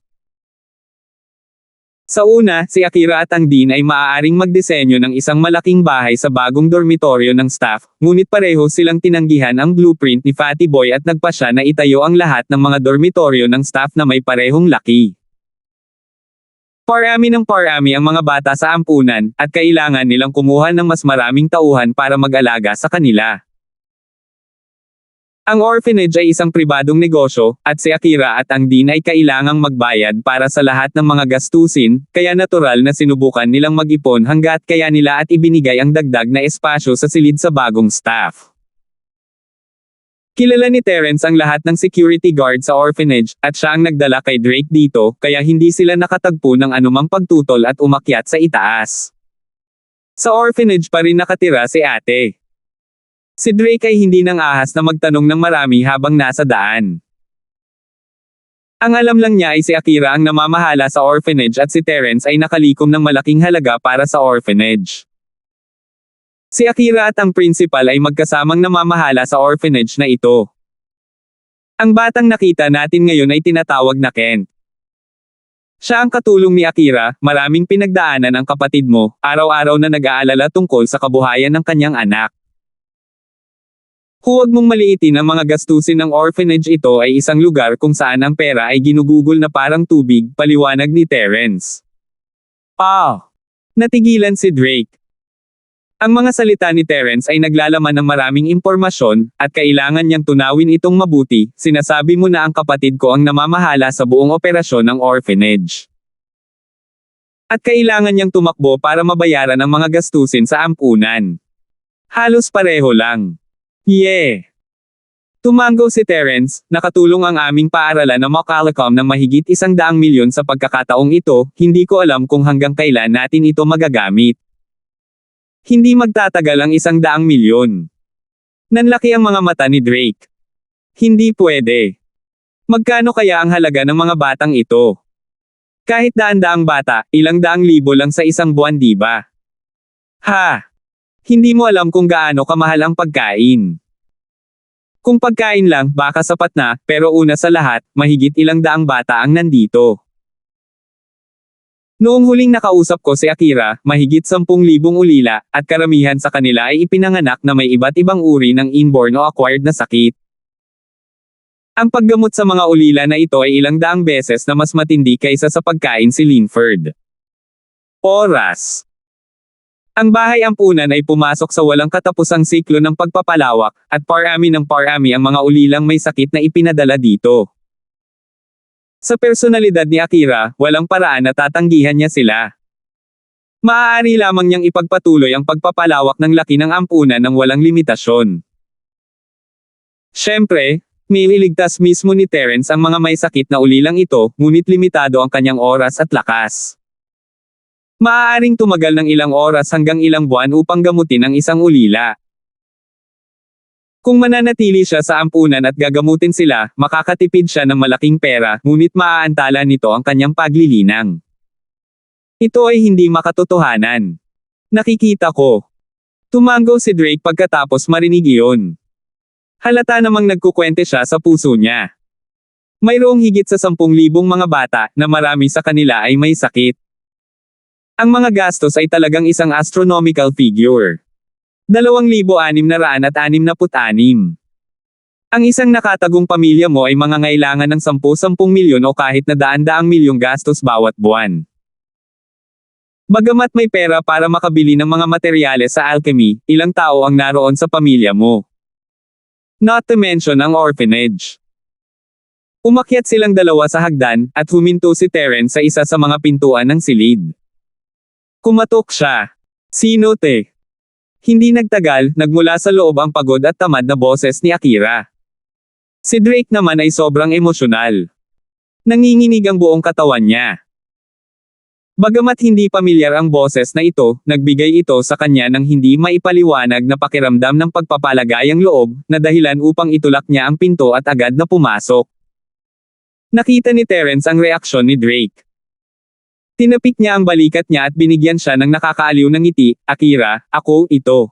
Sa una, si Akira at ang Dean ay maaaring magdisenyo ng isang malaking bahay sa bagong dormitoryo ng staff, ngunit pareho silang tinanggihan ang blueprint ni Fatty Boy at nagpasya na itayo ang lahat ng mga dormitoryo ng staff na may parehong laki. Parami ng parami ang mga bata sa ampunan, at kailangan nilang kumuha ng mas maraming tauhan para mag-alaga sa kanila. Ang orphanage ay isang pribadong negosyo, at si Akira at ang Dean ay kailangang magbayad para sa lahat ng mga gastusin, kaya natural na sinubukan nilang mag-ipon hangga't kaya nila at ibinigay ang dagdag na espasyo sa silid sa bagong staff. Kilala ni Terence ang lahat ng security guard sa orphanage, at siya ang nagdala kay Drake dito, kaya hindi sila nakatagpo ng anumang pagtutol at umakyat sa itaas. Sa orphanage pa rin nakatira si ate. Si Drake ay hindi nang ahas na magtanong ng marami habang nasa daan. Ang alam lang niya ay si Akira ang namamahala sa orphanage at si Terence ay nakalikom ng malaking halaga para sa orphanage. Si Akira at ang principal ay magkasamang namamahala sa orphanage na ito. Ang batang nakita natin ngayon ay tinatawag na Kent. Siya ang katulong ni Akira, maraming pinagdaanan ang kapatid mo, araw-araw na nag-aalala tungkol sa kabuhayan ng kanyang anak. Huwag mong maliitin ang mga gastusin ng orphanage, ito ay isang lugar kung saan ang pera ay ginugugol na parang tubig, paliwanag ni Terence. Natigilan si Drake. Ang mga salita ni Terence ay naglalaman ng maraming impormasyon, at kailangan niyang tunawin itong mabuti. Sinasabi mo na ang kapatid ko ang namamahala sa buong operasyon ng orphanage. At kailangan niyang tumakbo para mabayaran ang mga gastusin sa ampunan. Halos pareho lang. Yeah! Tumango si Terence, nakatulong ang aming paaralan na Macaulay ng mahigit 100 milyon sa pagkakataong ito, hindi ko alam kung hanggang kailan natin ito magagamit. Hindi magtatagal ang 100 milyon. Nanlaki ang mga mata ni Drake. Hindi pwede. Magkano kaya ang halaga ng mga batang ito? Kahit daan-daang bata, ilang daang libo lang sa isang buwan, di ba? Ha! Hindi mo alam kung gaano kamahal ang pagkain. Kung pagkain lang, baka sapat na, pero una sa lahat, mahigit ilang daang bata ang nandito. Noong huling nakausap ko si Akira, mahigit 10,000 ulila, at karamihan sa kanila ay ipinanganak na may iba't ibang uri ng inborn o acquired na sakit. Ang paggamot sa mga ulila na ito ay ilang daang beses na mas matindi kaysa sa pagkain si Linford. Oras. Ang bahay ampunan ay pumasok sa walang katapusang siklo ng pagpapalawak, at parami ng parami ang mga ulilang may sakit na ipinadala dito. Sa personalidad ni Akira, walang paraan na tatanggihan niya sila. Maaari lamang niyang ipagpatuloy ang pagpapalawak ng laki ng ampunan ng walang limitasyon. Siyempre, nililigtas mismo ni Terence ang mga may sakit na ulilang ito, ngunit limitado ang kanyang oras at lakas. Maaaring tumagal ng ilang oras hanggang ilang buwan upang gamutin ang isang ulila. Kung mananatili siya sa ampunan at gagamutin sila, makakatipid siya ng malaking pera, ngunit maaantala nito ang kanyang paglilinang. Ito ay hindi makatotohanan. Nakikita ko. Tumango si Drake pagkatapos marinig iyon. Halata namang nagkukwente siya sa puso niya. Mayroong higit sa 10,000 mga bata, na marami sa kanila ay may sakit. Ang mga gastos ay talagang isang astronomical figure. 2,666. Ang isang nakatagong pamilya mo ay mangangailangan ng 10 milyon o kahit na daan-daang milyong gastos bawat buwan. Bagamat may pera para makabili ng mga materyales sa alchemy, ilang tao ang naroon sa pamilya mo. Not to mention ang orphanage. Umakyat silang dalawa sa hagdan, at huminto si Terence sa isa sa mga pintuan ng silid. Kumatok siya. Sino te? Hindi nagtagal, nagmula sa loob ang pagod at tamad na boses ni Akira. Si Drake naman ay sobrang emosyonal. Nanginginig ang buong katawan niya. Bagamat hindi pamilyar ang boses na ito, nagbigay ito sa kanya ng hindi maipaliwanag na pakiramdam ng pagpapalagayang loob, na dahilan upang itulak niya ang pinto at agad na pumasok. Nakita ni Terence ang reaksyon ni Drake. Tinapik niya ang balikat niya at binigyan siya ng nakakaaliw ng ngiti. Akira, ako, ito.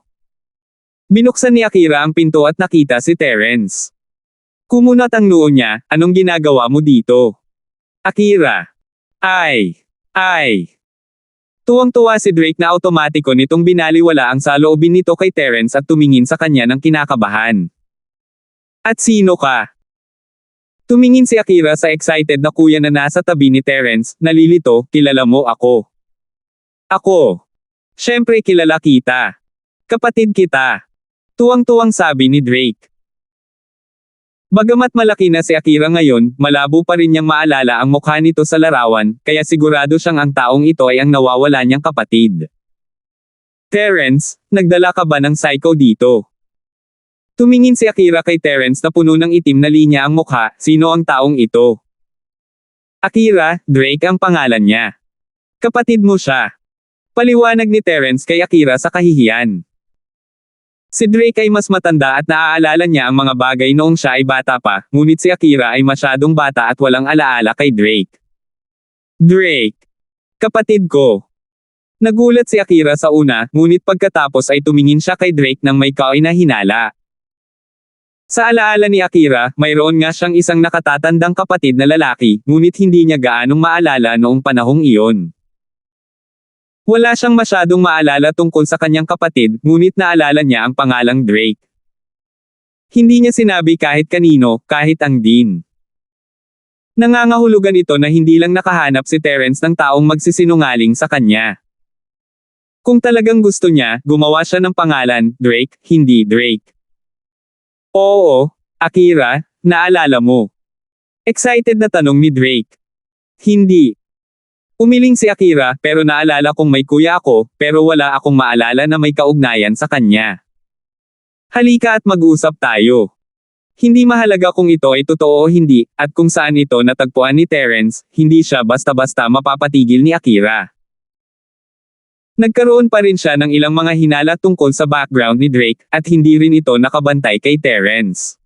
Binuksan ni Akira ang pinto at nakita si Terence. Kumunat ang noo niya, anong ginagawa mo dito? Akira. Ay. Tuwang-tuwa si Drake na automatiko nitong binaliwala ang saloobin nito kay Terence at tumingin sa kanya ng kinakabahan. At sino ka? Tumingin si Akira sa excited na kuya na nasa tabi ni Terence, nalilito, kilala mo ako. Ako. Siyempre kilala kita. Kapatid kita. Tuwang-tuwang sabi ni Drake. Bagamat malaki na si Akira ngayon, malabo pa rin niyang maalala ang mukha nito sa larawan, kaya sigurado siyang ang taong ito ay ang nawawala niyang kapatid. Terence, nagdala ka ba ng psycho dito? Tumingin si Akira kay Terence na puno ng itim na linya ang mukha, sino ang taong ito? Akira, Drake ang pangalan niya. Kapatid mo siya. Paliwanag ni Terence kay Akira sa kahihiyan. Si Drake ay mas matanda at naaalala niya ang mga bagay noong siya ay bata pa, ngunit si Akira ay masyadong bata at walang alaala kay Drake. Drake. Kapatid ko. Nagulat si Akira sa una, ngunit pagkatapos ay tumingin siya kay Drake nang may kainahinala. Sa alaala ni Akira, mayroon nga siyang isang nakatatandang kapatid na lalaki, ngunit hindi niya gaanong maalala noong panahong iyon. Wala siyang masyadong maalala tungkol sa kanyang kapatid, ngunit naalala niya ang pangalang Drake. Hindi niya sinabi kahit kanino, kahit ang Dean. Nangangahulugan ito na hindi lang nakahanap si Terence ng taong magsisinungaling sa kanya. Kung talagang gusto niya, gumawa siya ng pangalan, Drake, hindi Drake. Oo, Akira, naalala mo. Excited na tanong ni Drake. Hindi. Umiling si Akira, pero naalala kong may kuya ako, pero wala akong maalala na may kaugnayan sa kanya. Halika at mag-usap tayo. Hindi mahalaga kung ito ay totoo o hindi, at kung saan ito natagpuan ni Terence, hindi siya basta-basta mapapatigil ni Akira. Nagkaroon pa rin siya ng ilang mga hinala tungkol sa background ni Drake, at hindi rin ito nakabantay kay Terence.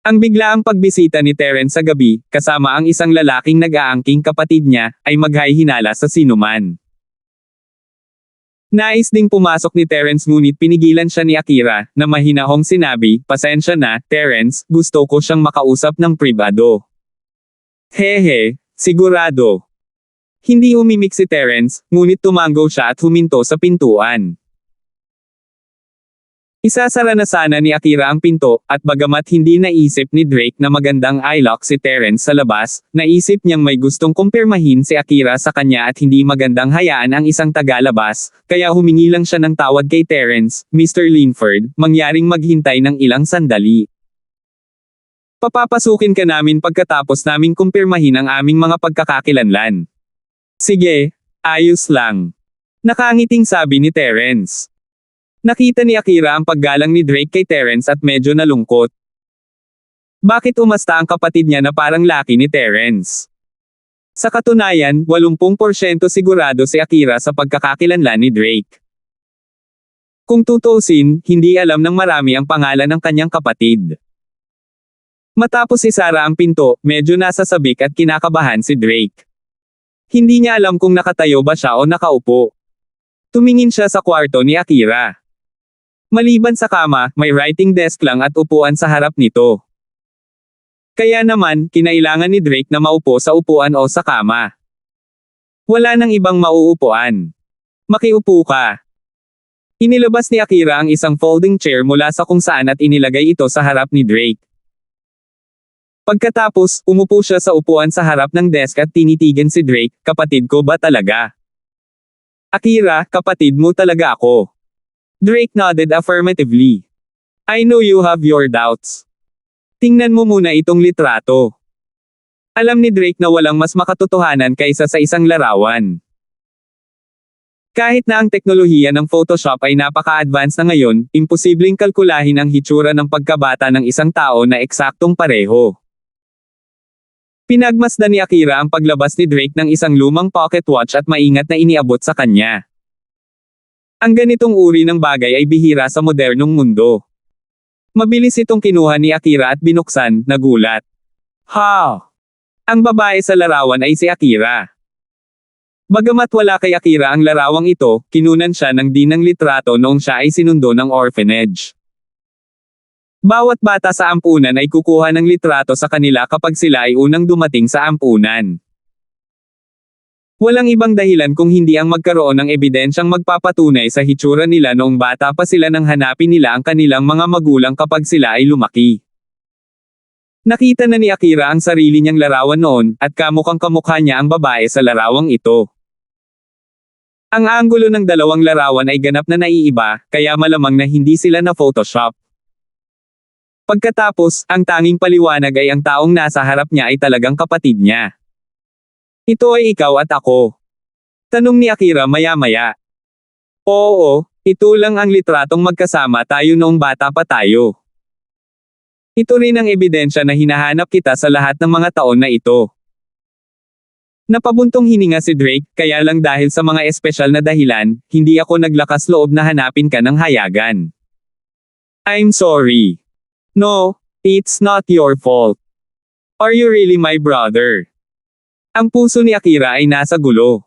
Ang biglaang pagbisita ni Terence sa gabi, kasama ang isang lalaking nag-aangking kapatid niya, ay maghahinala sa sinuman. Nais ding pumasok ni Terence ngunit pinigilan siya ni Akira, na mahinahong sinabi, "Pasensya na, Terence, gusto ko siyang makausap ng pribado." Hehe, sigurado. Hindi umimik si Terence, ngunit tumango siya at huminto sa pintuan. Isasara na sana ni Akira ang pinto, at bagamat hindi naisip ni Drake na magandang i-lock si Terence sa labas, naisip niyang may gustong kumpirmahin si Akira sa kanya at hindi magandang hayaan ang isang tagalabas, kaya humingi lang siya ng tawad kay Terence, "Mr. Linford, mangyaring maghintay ng ilang sandali. Papapasukin ka namin pagkatapos naming kumpirmahin ang aming mga pagkakakilanlan." "Sige, ayos lang." Nakangiting sabi ni Terence. Nakita ni Akira ang paggalang ni Drake kay Terence at medyo nalungkot. Bakit umasta ang kapatid niya na parang laki ni Terence? Sa katunayan, 80% sigurado si Akira sa pagkakakilanlan ni Drake. Kung tutuusin, hindi alam ng marami ang pangalan ng kanyang kapatid. Matapos isara ang pinto, medyo nasasabik at kinakabahan si Drake. Hindi niya alam kung nakatayo ba siya o nakaupo. Tumingin siya sa kwarto ni Akira. Maliban sa kama, may writing desk lang at upuan sa harap nito. Kaya naman, kinailangan ni Drake na maupo sa upuan o sa kama. Wala nang ibang mauupuan. "Makiupo ka." Inilabas ni Akira ang isang folding chair mula sa kung saan at inilagay ito sa harap ni Drake. Pagkatapos, umupo siya sa upuan sa harap ng desk at tinitigan si Drake, "Kapatid ko ba talaga?" "Akira, kapatid mo talaga ako." Drake nodded affirmatively. "I know you have your doubts. Tingnan mo muna itong litrato." Alam ni Drake na walang mas makatotohanan kaysa sa isang larawan. Kahit na ang teknolohiya ng Photoshop ay napaka-advance na ngayon, imposibleng kalkulahin ang hitsura ng pagkabata ng isang tao na eksaktong pareho. Pinagmasdan ni Akira ang paglabas ni Drake ng isang lumang pocket watch at maingat na iniabot sa kanya. Ang ganitong uri ng bagay ay bihira sa modernong mundo. Mabilis itong kinuha ni Akira at binuksan, nagulat. Ha! Ang babae sa larawan ay si Akira. Bagamat wala kay Akira ang larawang ito, kinunan siya ng dinang litrato noong siya ay sinundo ng orphanage. Bawat bata sa ampunan ay kukuha ng litrato sa kanila kapag sila ay unang dumating sa ampunan. Walang ibang dahilan kung hindi ang magkaroon ng ebidensyang magpapatunay sa hitsura nila noong bata pa sila nang hanapin nila ang kanilang mga magulang kapag sila ay lumaki. Nakita na ni Akira ang sarili niyang larawan noon, at kamukhang kamukha niya ang babae sa larawang ito. Ang anggulo ng dalawang larawan ay ganap na naiiba, kaya malamang na hindi sila na Photoshop. Pagkatapos, ang tanging paliwanag ay ang taong nasa harap niya ay talagang kapatid niya. "Ito ay ikaw at ako?" tanong ni Akira maya-maya. "Oo, ito lang ang litratong magkasama tayo noong bata pa tayo. Ito rin ang ebidensya na hinahanap kita sa lahat ng mga taon na ito." Napabuntong hininga si Drake, "Kaya lang dahil sa mga espesyal na dahilan, hindi ako naglakas loob na hanapin ka ng hayagan. I'm sorry. No, it's not your fault. Are you really my brother?" Ang puso ni Akira ay nasa gulo.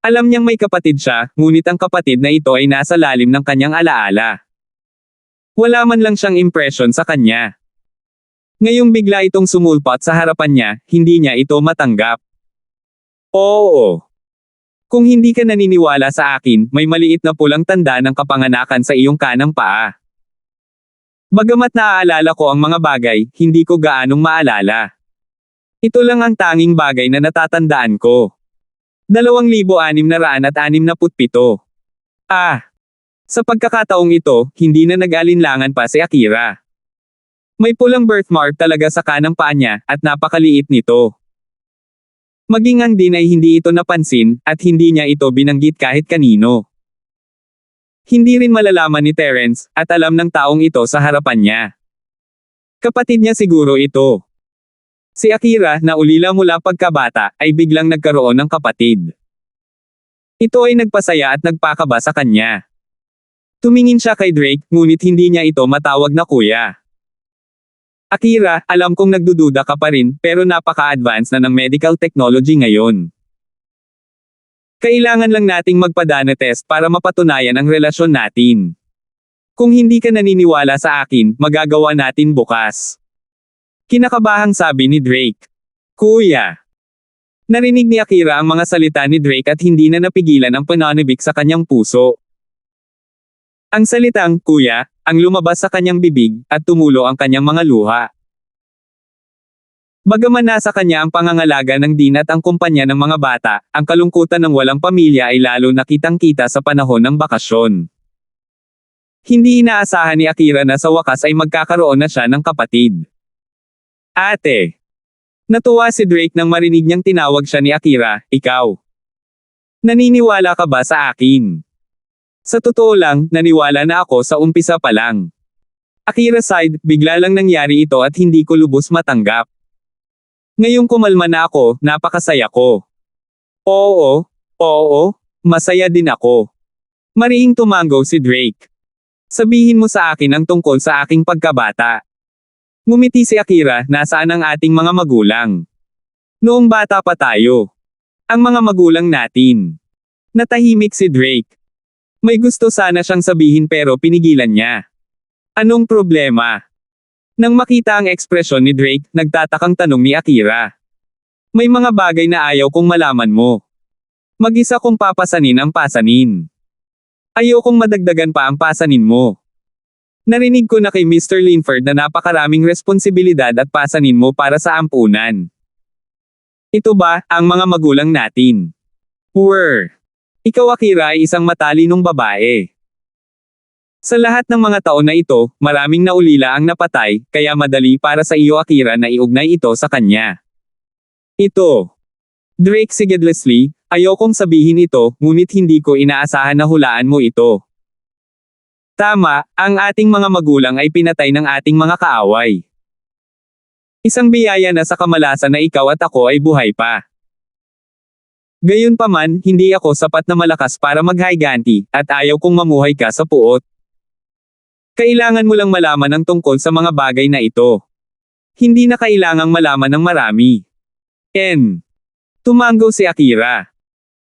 Alam niyang may kapatid siya, ngunit ang kapatid na ito ay nasa lalim ng kanyang alaala. Wala man lang siyang impresyon sa kanya. Ngayong bigla itong sumulpat sa harapan niya, hindi niya ito matanggap. "Oo. Kung hindi ka naniniwala sa akin, may maliit na pulang tanda ng kapanganakan sa iyong kanang paa. Bagamat naaalala ko ang mga bagay, hindi ko gaanong maalala. Ito lang ang tanging bagay na natatandaan ko. 2667. Ah! Sa pagkakataong ito, hindi na nag-alinlangan pa si Akira. May pulang birthmark talaga sa kanang paa niya, at napakaliit nito. Maging ang din ay hindi ito napansin, at hindi niya ito binanggit kahit kanino. Hindi rin malalaman ni Terence, at alam ng taong ito sa harapan niya. Kapatid niya siguro ito. Si Akira, na ulila mula pagkabata, ay biglang nagkaroon ng kapatid. Ito ay nagpasaya at nagpakaba sa kanya. Tumingin siya kay Drake, ngunit hindi niya ito matawag na kuya. Akira, alam kong nagdududa ka pa rin, pero napaka-advance na ng medical technology ngayon. Kailangan lang nating magpadana test para mapatunayan ang relasyon natin. Kung hindi ka naniniwala sa akin, magagawa natin bukas. Kinakabahang sabi ni Drake. Kuya. Narinig ni Akira ang mga salita ni Drake at hindi na napigilan ang pananibik sa kanyang puso. Ang salitang, kuya, ang lumabas sa kanyang bibig, at tumulo ang kanyang mga luha. Bagaman nasa kanya ang pangangalaga ng Dean at ang kumpanya ng mga bata, ang kalungkutan ng walang pamilya ay lalo nakitang-kita sa panahon ng bakasyon. Hindi inaasahan ni Akira na sa wakas ay magkakaroon na siya ng kapatid. Ate. Natuwa si Drake nang marinig niyang tinawag siya ni Akira, ikaw. Naniniwala ka ba sa akin? Sa totoo lang, naniwala na ako sa umpisa pa lang. Akira sighed, bigla lang nangyari ito at hindi ko lubos matanggap. Ngayong kumalma na ako, napakasaya ko. Oo, masaya din ako. Mariing tumango si Drake. Sabihin mo sa akin ang tungkol sa aking pagkabata. Ngumiti si Akira, nasaan ang ating mga magulang? Noong bata pa tayo. Ang mga magulang natin. Natahimik si Drake. May gusto sana siyang sabihin pero pinigilan niya. Anong problema? Nang makita ang ekspresyon ni Drake, nagtatakang tanong ni Akira. May mga bagay na ayaw kong malaman mo. Mag-isa kong papasanin ang pasanin. Ayokong madagdagan pa ang pasanin mo. Narinig ko na kay Mr. Linford na napakaraming responsibilidad at pasanin mo para sa ampunan. Ito ba, ang mga magulang natin? Ikaw Akira ay isang matalinong babae. Sa lahat ng mga taon na ito, maraming naulila ang napatay, kaya madali para sa iyo Akira na iugnay ito sa kanya. Ito. Drake sigedlessly, ayokong sabihin ito, ngunit hindi ko inaasahan na hulaan mo ito. Tama, ang ating mga magulang ay pinatay ng ating mga kaaway. Isang biyaya na sa kamalasan na ikaw at ako ay buhay pa. Gayunpaman, hindi ako sapat na malakas para maghiganti, at ayaw kong mamuhay ka sa puot. Kailangan mo lang malaman ang tungkol sa mga bagay na ito. Hindi na kailangang malaman ng marami. Tumango si Akira.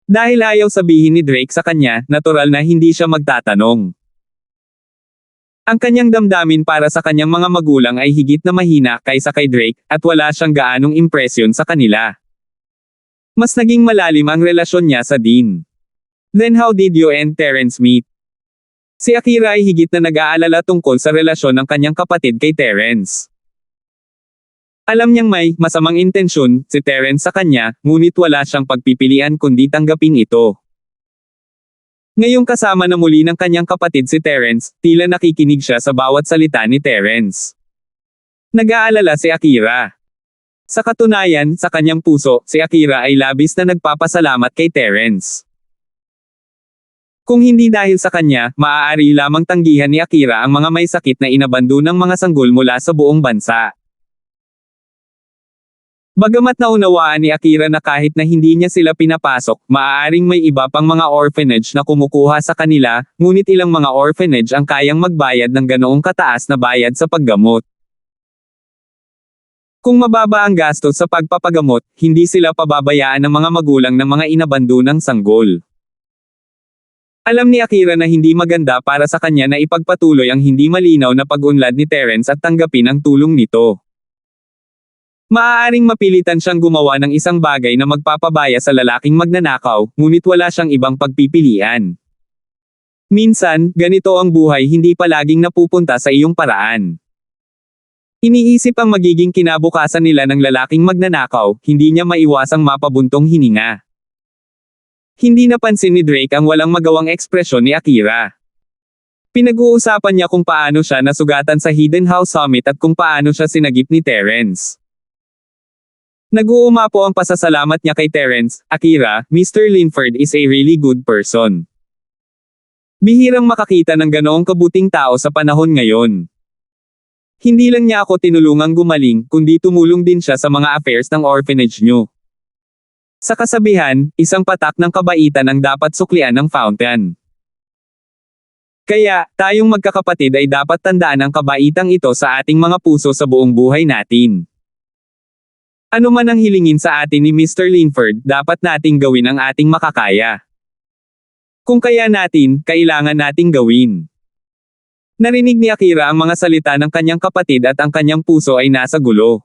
Dahil ayaw sabihin ni Drake sa kanya, natural na hindi siya magtatanong. Ang kanyang damdamin para sa kanyang mga magulang ay higit na mahina kaysa kay Drake, at wala siyang gaanong impresyon sa kanila. Mas naging malalim ang relasyon niya sa Dean. Then how did you and Terence meet? Si Akira ay higit na nag-aalala tungkol sa relasyon ng kanyang kapatid kay Terence. Alam niyang may masamang intensyon si Terence sa kanya, ngunit wala siyang pagpipilian kundi tanggapin ito. Ngayong kasama na muli ng kanyang kapatid si Terence, tila nakikinig siya sa bawat salita ni Terence. Nag-aalala si Akira. Sa katunayan, sa kanyang puso, si Akira ay labis na nagpapasalamat kay Terence. Kung hindi dahil sa kanya, maaari lamang tanggihan ni Akira ang mga may sakit na inabando ng mga sanggol mula sa buong bansa. Bagamat naunawaan ni Akira na kahit na hindi niya sila pinapasok, maaaring may iba pang mga orphanage na kumukuha sa kanila, ngunit ilang mga orphanage ang kayang magbayad ng ganoong kataas na bayad sa paggamot. Kung mababa ang gastos sa pagpapagamot, hindi sila pababayaan ng mga magulang ng mga inabando ng sanggol. Alam ni Akira na hindi maganda para sa kanya na ipagpatuloy ang hindi malinaw na pag-unlad ni Terence at tanggapin ang tulong nito. Maaaring mapilitan siyang gumawa ng isang bagay na magpapabaya sa lalaking magnanakaw, ngunit wala siyang ibang pagpipilian. Minsan, ganito ang buhay, hindi palaging napupunta sa iyong paraan. Iniisip ang magiging kinabukasan nila ng lalaking magnanakaw, hindi niya maiwasang mapabuntong hininga. Hindi napansin ni Drake ang walang magawang ekspresyon ni Akira. Pinag-uusapan niya kung paano siya nasugatan sa Hidden House Summit at kung paano siya sinagip ni Terence. Nag-uumapo ang pasasalamat niya kay Terence, Akira, Mr. Linford is a really good person. Bihirang makakita ng ganoong kabuting tao sa panahon ngayon. Hindi lang niya ako tinulungang gumaling, kundi tumulong din siya sa mga affairs ng orphanage niyo. Sa kasabihan, isang patak ng kabaitan ang dapat suklian ng fountain. Kaya, tayong magkakapatid ay dapat tandaan ang kabaitang ito sa ating mga puso sa buong buhay natin. Ano man ang hilingin sa atin ni Mr. Linford, dapat nating gawin ang ating makakaya. Kung kaya natin, kailangan nating gawin. Narinig ni Akira ang mga salita ng kanyang kapatid at ang kanyang puso ay nasa gulo.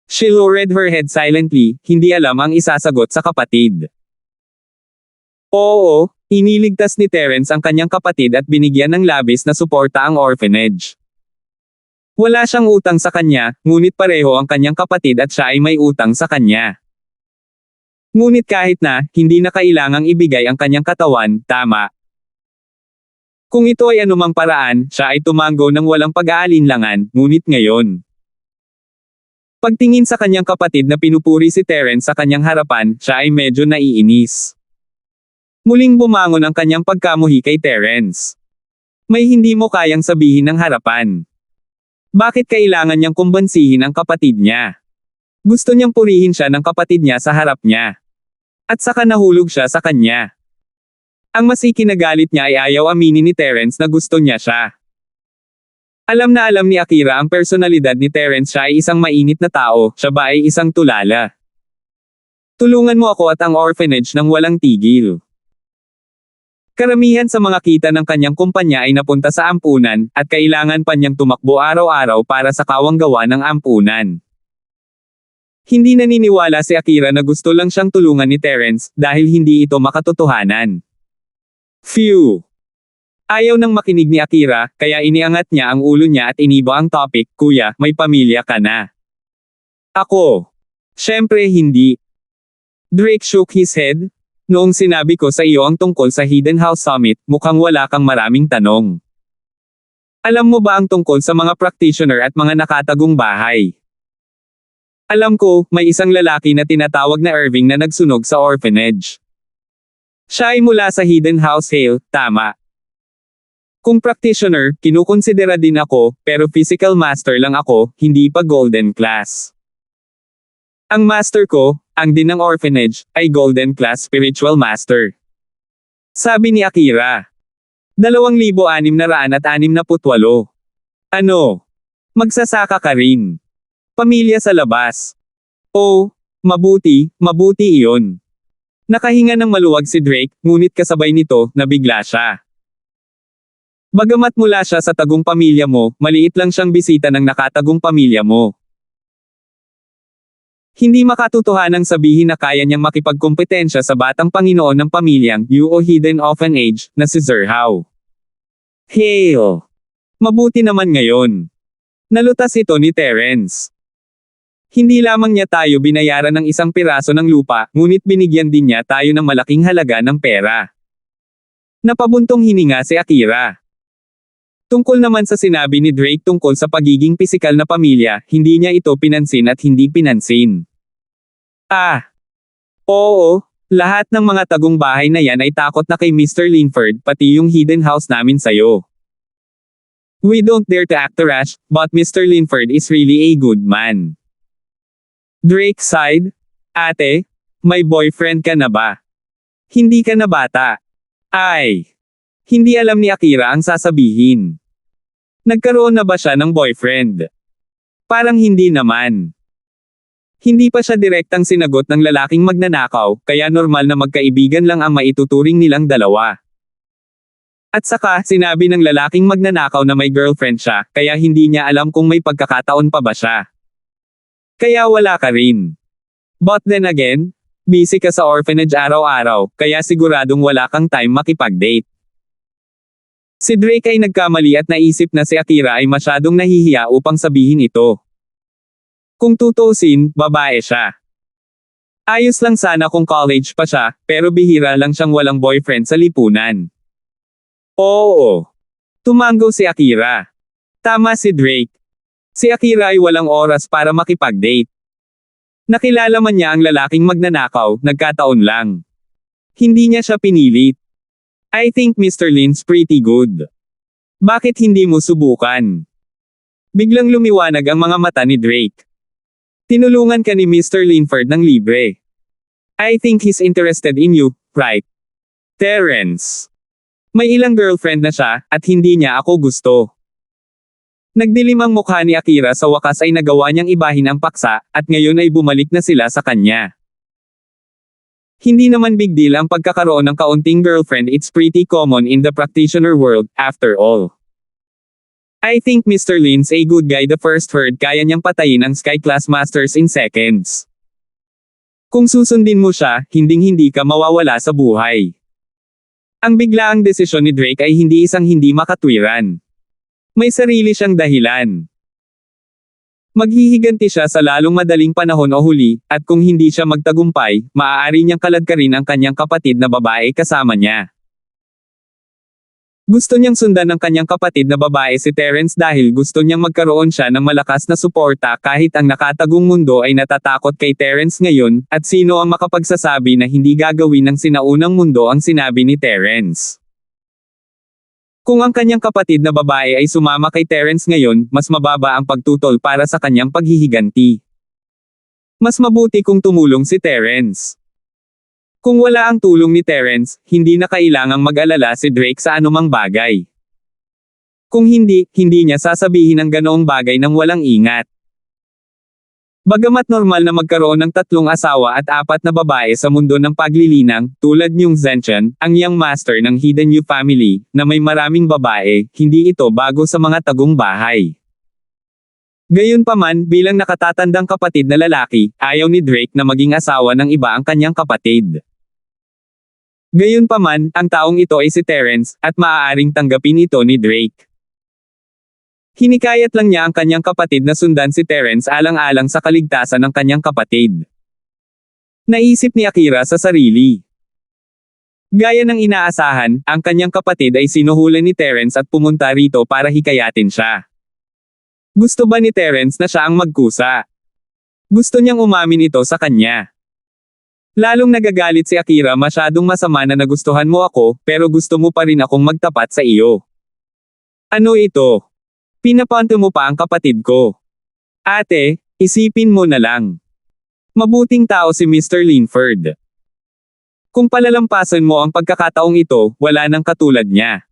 She lowered her head silently, hindi alam ang isasagot sa kapatid. Oo, iniligtas ni Terence ang kanyang kapatid at binigyan ng labis na suporta ang orphanage. Wala siyang utang sa kanya, ngunit pareho ang kanyang kapatid at siya ay may utang sa kanya. Ngunit kahit na, hindi na kailangang ibigay ang kanyang katawan, tama. Kung ito ay anumang paraan, siya ay tumanggo ng walang pag-aalinlangan, ngunit ngayon. Pagtingin sa kanyang kapatid na pinupuri si Terence sa kanyang harapan, siya ay medyo naiinis. Muling bumangon ang kanyang pagkamuhi kay Terence. May hindi mo kayang sabihin ng harapan. Bakit kailangan niyang kumbansihin ang kapatid niya? Gusto niyang purihin siya ng kapatid niya sa harap niya. At saka nahulog siya sa kanya. Ang mas ikinagalit niya ay ayaw aminin ni Terence na gusto niya siya. Alam na alam ni Akira ang personalidad ni Terence, siya ay isang mainit na tao, siya ba ay isang tulala. Tulungan mo ako at ang orphanage ng walang tigil. Karamihan sa mga kita ng kanyang kumpanya ay napunta sa ampunan, at kailangan pa niyang tumakbo araw-araw para sa kawanggawa ng ampunan. Hindi naniniwala si Akira na gusto lang siyang tulungan ni Terence, dahil hindi ito makatotohanan. Phew! Ayaw nang makinig ni Akira, kaya iniangat niya ang ulo niya at iniba ang topic, "Kuya, may pamilya ka na?" Ako. Siyempre hindi. Drake shook his head. Noong sinabi ko sa iyo ang tungkol sa Hidden House Summit, mukhang wala kang maraming tanong. Alam mo ba ang tungkol sa mga practitioner at mga nakatagong bahay? Alam ko, may isang lalaki na tinatawag na Irving na nagsunog sa orphanage. Siya ay mula sa Hidden House Hale, tama. Kung practitioner, kinukonsidera din ako, pero physical master lang ako, hindi pa golden class. Ang master ko, ang din ng orphanage, ay golden class spiritual master. Sabi ni Akira. 2,668. Ano? Magsasaka ka rin. Pamilya sa labas. Oh, mabuti iyon. Nakahinga ng maluwag si Drake, ngunit kasabay nito, nabigla siya. Bagamat mula siya sa tagong pamilya mo, maliit lang siyang bisita ng nakatagong pamilya mo. Hindi makatotohanang sabihin na kaya niyang makipagkompetensya sa batang Panginoon ng pamilyang Yu o Hidden Orphanage, na si Zerhao. Hale. Mabuti naman ngayon. Nalutas ito ni Terence. Hindi lamang niya tayo binayaran ng isang piraso ng lupa, ngunit binigyan din niya tayo ng malaking halaga ng pera. Napabuntong hininga si Akira. Tungkol naman sa sinabi ni Drake tungkol sa pagiging pisikal na pamilya, hindi niya ito pinansin at hindi pinansin. Oo, lahat ng mga tagong bahay na yan ay takot na kay Mr. Linford, pati yung hidden house namin sayo. We don't dare to act rash, but Mr. Linford is really a good man. Drake sighed. Ate, may boyfriend ka na ba? Hindi ka na bata. Ay. Hindi alam ni Akira ang sasabihin. Nagkaroon na ba siya ng boyfriend? Parang hindi naman. Hindi pa siya direktang sinagot ng lalaking magnanakaw, kaya normal na magkaibigan lang ang maituturing nilang dalawa. At saka, sinabi ng lalaking magnanakaw na may girlfriend siya, kaya hindi niya alam kung may pagkakataon pa ba siya. Kaya wala ka rin. But then again, busy ka sa orphanage araw-araw, kaya siguradong wala kang time makipag-date. Si Drake ay nagkamali at naisip na si Akira ay masyadong nahihiya upang sabihin ito. Kung tutuusin, babae siya. Ayos lang sana kung college pa siya, pero bihira lang siyang walang boyfriend sa lipunan. Oo. Tumango si Akira. Tama si Drake. Si Akira ay walang oras para makipag-date. Nakilala man niya ang lalaking magnanakaw, nagkataon lang. Hindi niya siya pinilit. I think Mr. Lin's pretty good. Bakit hindi mo subukan? Biglang lumiwanag ang mga mata ni Drake. Tinulungan ka ni Mr. Linford ng libre. I think he's interested in you, right? Terence. May ilang girlfriend na siya, at hindi niya ako gusto. Nagdilim ang mukha ni Akira, sa wakas ay nagawa niyang ibahin ang paksa, at ngayon ay bumalik na sila sa kanya. Hindi naman big deal ang pagkakaroon ng kaunting girlfriend, it's pretty common in the practitioner world, after all. I think Mr. Lin's a good guy. The first heard kaya niyang patayin ang Sky Class Masters in seconds. Kung susundin mo siya, hinding-hindi ka mawawala sa buhay. Ang biglaang desisyon ni Drake ay hindi isang hindi makatwiran. May sarili siyang dahilan. Maghihiganti siya sa lalong madaling panahon o huli, at kung hindi siya magtagumpay, maaari niyang kaladkarin ang kanyang kapatid na babae kasama niya. Gusto niyang sundan ng kanyang kapatid na babae si Terence dahil gusto niyang magkaroon siya ng malakas na suporta kahit ang nakatagong mundo ay natatakot kay Terence ngayon, at sino ang makapagsasabi na hindi gagawin ng sinaunang mundo ang sinabi ni Terence. Kung ang kanyang kapatid na babae ay sumama kay Terence ngayon, mas mababa ang pagtutol para sa kanyang paghihiganti. Mas mabuti kung tumulong si Terence. Kung wala ang tulong ni Terence, hindi na kailangang mag-alala si Drake sa anumang bagay. Kung hindi, hindi niya sasabihin ang ganoong bagay nang walang ingat. Bagamat normal na magkaroon ng 3 asawa at 4 na babae sa mundo ng paglilinang, tulad niyong Zenchen, ang young master ng Hidden Yu family, na may maraming babae, hindi ito bago sa mga tagong bahay. Gayunpaman, bilang nakatatandang kapatid na lalaki, ayaw ni Drake na maging asawa ng iba ang kanyang kapatid. Gayunpaman, ang taong ito ay si Terence, at maaaring tanggapin ito ni Drake. Hinikayat lang niya ang kanyang kapatid na sundan si Terence alang-alang sa kaligtasan ng kanyang kapatid. Naisip ni Akira sa sarili. Gaya ng inaasahan, ang kanyang kapatid ay sinuhulan ni Terence at pumunta rito para hikayatin siya. Gusto ba ni Terence na siya ang magkusa? Gusto niyang umamin ito sa kanya. Lalong nagagalit si Akira, masyadong masama na nagustuhan mo ako, pero gusto mo pa rin akong magtapat sa iyo. Ano ito? Pinapanto mo pa ang kapatid ko. Ate, isipin mo na lang. Mabuting tao si Mr. Linford. Kung palalampasan mo ang pagkakataong ito, wala nang katulad niya.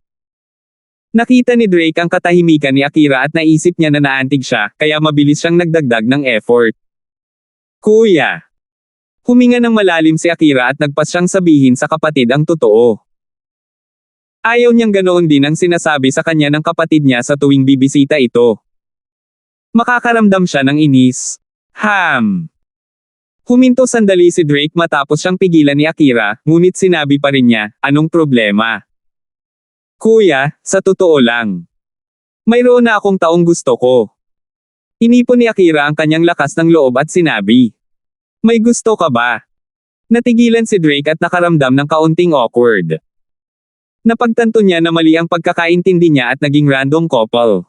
Nakita ni Drake ang katahimikan ni Akira at naisip niya na naantig siya, kaya mabilis siyang nagdagdag ng effort. Kuya. Huminga ng malalim si Akira at nagpas siyang sabihin sa kapatid ang totoo. Ayaw niyang ganoon din ang sinasabi sa kanya ng kapatid niya sa tuwing bibisita ito. Makakaramdam siya ng inis. Huminto sandali si Drake matapos siyang pigilan ni Akira, ngunit sinabi pa rin niya, anong problema? Kuya, sa totoo lang. Mayroon na akong taong gusto ko. Inipon ni Akira ang kanyang lakas ng loob at sinabi. May gusto ka ba? Natigilan si Drake at nakaramdam ng kaunting awkward. Napagtanto niya na mali ang pagkakaintindi niya at naging random couple.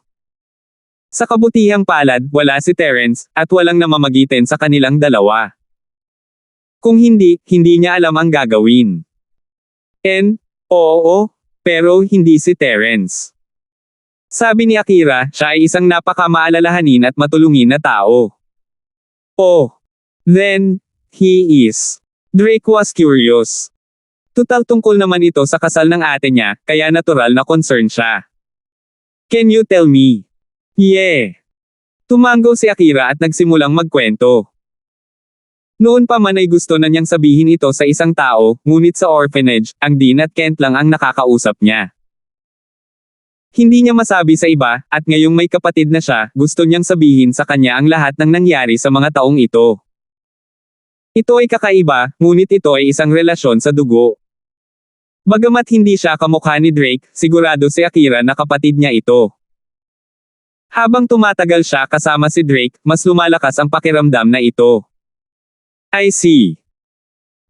Sa kabutihang palad, wala si Terence, at walang namamagitan sa kanilang dalawa. Kung hindi, hindi niya alam ang gagawin. Oo, pero hindi si Terence. Sabi ni Akira, siya ay isang napakamaalalahanin at matulungin na tao. Oh. Then, he is. Drake was curious. Tutal tungkol naman ito sa kasal ng ate niya, kaya natural na concern siya. Can you tell me? Yeah. Tumango si Akira at nagsimulang magkwento. Noon pa man ay gusto na niyang sabihin ito sa isang tao, ngunit sa orphanage, ang Dean at Kent lang ang nakakausap niya. Hindi niya masabi sa iba, at ngayong may kapatid na siya, gusto niyang sabihin sa kanya ang lahat ng nangyari sa mga taong ito. Ito ay kakaiba, ngunit ito ay isang relasyon sa dugo. Bagamat hindi siya kamukha ni Drake, sigurado si Akira na kapatid niya ito. Habang tumatagal siya kasama si Drake, mas lumalakas ang pakiramdam na ito. I see.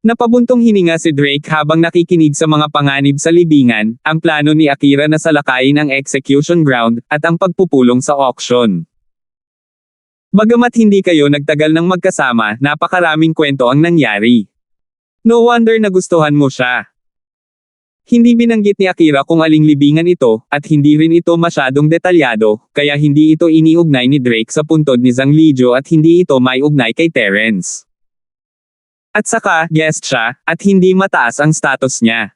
Napabuntong hininga si Drake habang nakikinig sa mga panganib sa libingan, ang plano ni Akira na salakayin ang execution ground, at ang pagpupulong sa auction. Bagamat hindi kayo nagtagal ng magkasama, napakaraming kwento ang nangyari. No wonder nagustuhan mo siya. Hindi binanggit ni Akira kung aling libingan ito, at hindi rin ito masyadong detalyado, kaya hindi ito iniugnay ni Drake sa puntod ni Zhang Lijo at hindi ito may ugnay kay Terence. At saka, guest siya, at hindi mataas ang status niya.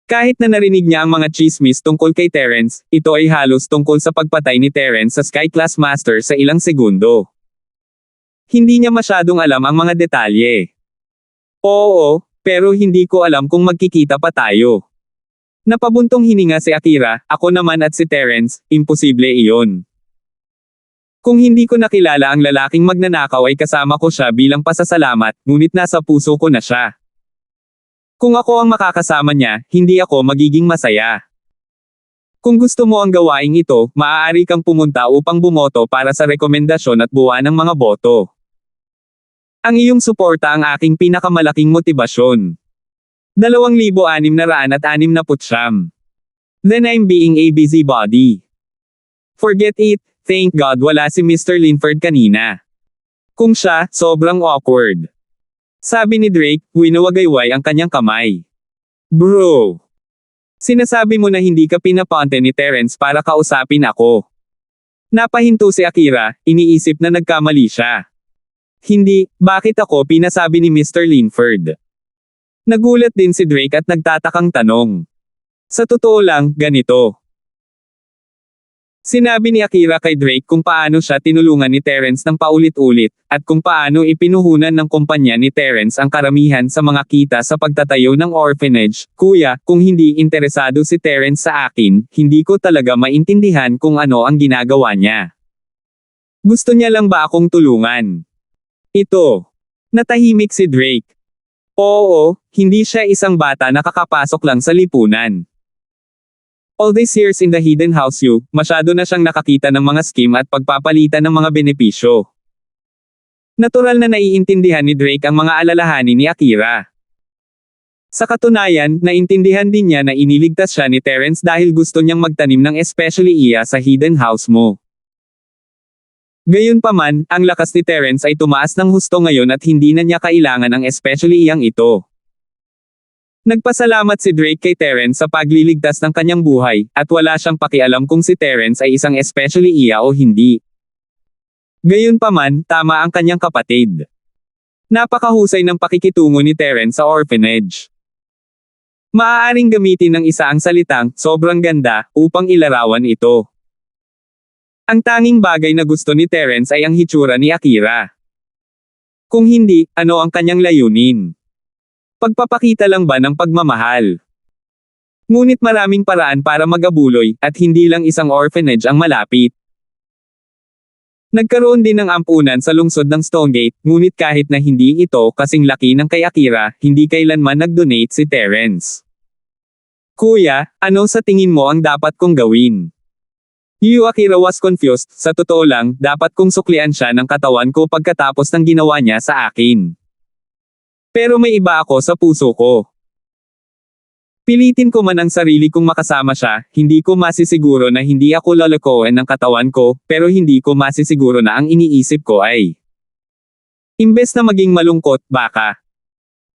Kahit na narinig niya ang mga chismis tungkol kay Terence, ito ay halos tungkol sa pagpatay ni Terence sa Sky Class Master sa ilang segundo. Hindi niya masyadong alam ang mga detalye. Oo, pero hindi ko alam kung magkikita pa tayo. Napabuntong hininga si Akira, ako naman at si Terence, imposible iyon. Kung hindi ko nakilala ang lalaking magnanakaw ay kasama ko siya bilang pasasalamat, ngunit nasa puso ko na siya. Kung ako ang makakasama niya, hindi ako magiging masaya. Kung gusto mo ang gawaing ito, maaari kang pumunta upang bumoto para sa rekomendasyon at buwan ng mga boto. Ang iyong suporta ang aking pinakamalaking motibasyon. 2,669. Then I'm being a busybody. Forget it, thank God wala si Mr. Linford kanina. Kung siya, sobrang awkward. Sabi ni Drake, winuwagayway ang kanyang kamay. Bro! Sinasabi mo na hindi ka pinaponte ni Terence para kausapin ako. Napahinto si Akira, iniisip na nagkamali siya. Hindi, bakit ako pinasabi ni Mr. Linford? Nagulat din si Drake at nagtatakang tanong. Sa totoo lang, ganito. Sinabi ni Akira kay Drake kung paano siya tinulungan ni Terence ng paulit-ulit, at kung paano ipinuhunan ng kumpanya ni Terence ang karamihan sa mga kita sa pagtatayo ng orphanage. Kuya, kung hindi interesado si Terence sa akin, hindi ko talaga maintindihan kung ano ang ginagawa niya. Gusto niya lang ba akong tulungan? Ito. Natahimik si Drake. Oo, hindi siya isang bata na kakapasok lang sa lipunan. All these years in the Hidden House masyado na siyang nakakita ng mga scheme at pagpapalitan ng mga benepisyo. Natural na naiintindihan ni Drake ang mga alalahanin ni Akira. Sa katunayan, naintindihan din niya na iniligtas siya ni Terence dahil gusto niyang magtanim ng especially iya sa Hidden House mo. Gayunpaman, ang lakas ni Terence ay tumaas ng husto ngayon at hindi na niya kailangan ang especially iyang ito. Nagpasalamat si Drake kay Terence sa pagliligtas ng kanyang buhay, at wala siyang pakialam kung si Terence ay isang especially iya o hindi. Gayunpaman, tama ang kanyang kapatid. Napakahusay ng pakikitungo ni Terence sa orphanage. Maaaring gamitin ng isa ang salitang, sobrang ganda, upang ilarawan ito. Ang tanging bagay na gusto ni Terence ay ang hitsura ni Akira. Kung hindi, ano ang kanyang layunin? Pagpapakita lang ba ng pagmamahal? Ngunit maraming paraan para mag-abuloy, at hindi lang isang orphanage ang malapit. Nagkaroon din ng ampunan sa lungsod ng Stonegate, ngunit kahit na hindi ito kasing laki ng kay Akira, hindi kailanman nag-donate si Terence. Kuya, ano sa tingin mo ang dapat kong gawin? Akira was confused, sa totoo lang, dapat kong suklian siya ng katawan ko pagkatapos ng ginawa niya sa akin. Pero may iba ako sa puso ko. Pilitin ko man ang sarili kong makasama siya, hindi ko masisiguro na hindi ako lolokohin ng katawan ko, pero hindi ko masisiguro na ang iniisip ko ay imbes na maging malungkot, baka.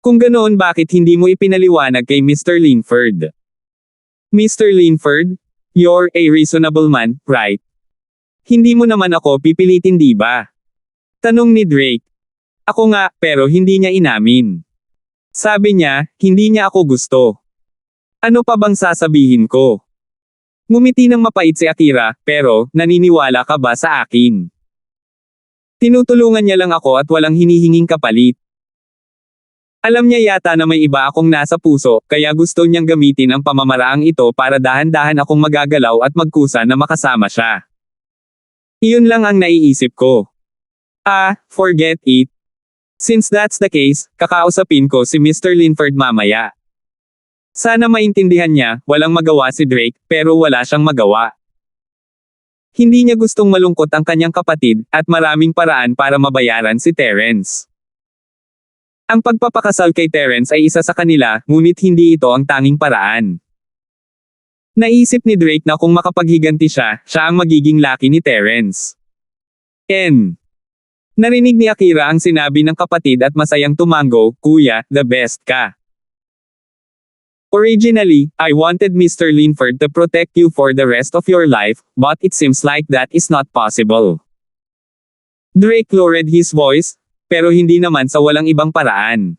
Kung ganoon bakit hindi mo ipinaliwanag kay Mr. Linford? Mr. Linford? You're a reasonable man, right? Hindi mo naman ako pipilitin di ba? Tanong ni Drake. Ako nga, pero hindi niya inamin. Sabi niya, hindi niya ako gusto. Ano pa bang sasabihin ko? Ngumiti ng mapait si Akira, pero, naniniwala ka ba sa akin? Tinutulungan niya lang ako at walang hinihinging kapalit. Alam niya yata na may iba akong nasa puso, kaya gusto niyang gamitin ang pamamaraang ito para dahan-dahan akong magagalaw at magkusa na makasama siya. Iyon lang ang naiisip ko. Forget it. Since that's the case, kakausapin ko si Mr. Linford mamaya. Sana maintindihan niya, walang magawa si Drake, pero wala siyang magawa. Hindi niya gustong malungkot ang kanyang kapatid, at maraming paraan para mabayaran si Terence. Ang pagpapakasal kay Terence ay isa sa kanila, ngunit hindi ito ang tanging paraan. Naisip ni Drake na kung makapaghiganti siya, siya ang magiging laki ni Terence. Narinig ni Akira ang sinabi ng kapatid at masayang tumango, Kuya, the best ka. Originally, I wanted Mr. Linford to protect you for the rest of your life, but it seems like that is not possible. Drake lowered his voice, pero hindi naman sa walang ibang paraan.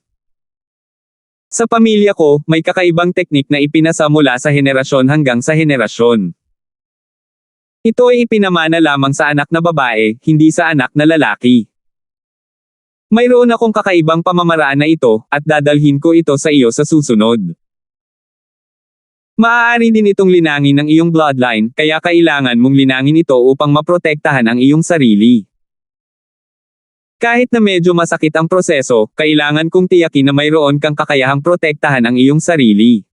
Sa pamilya ko, may kakaibang teknik na ipinasa mula sa henerasyon hanggang sa henerasyon. Ito ay ipinamana lamang sa anak na babae, hindi sa anak na lalaki. Mayroon akong kakaibang pamamaraan na ito, at dadalhin ko ito sa iyo sa susunod. Maaari din itong linangin ng iyong bloodline, kaya kailangan mong linangin ito upang maprotektahan ang iyong sarili. Kahit na medyo masakit ang proseso, kailangan kong tiyakin na mayroon kang kakayahang protektahan ang iyong sarili.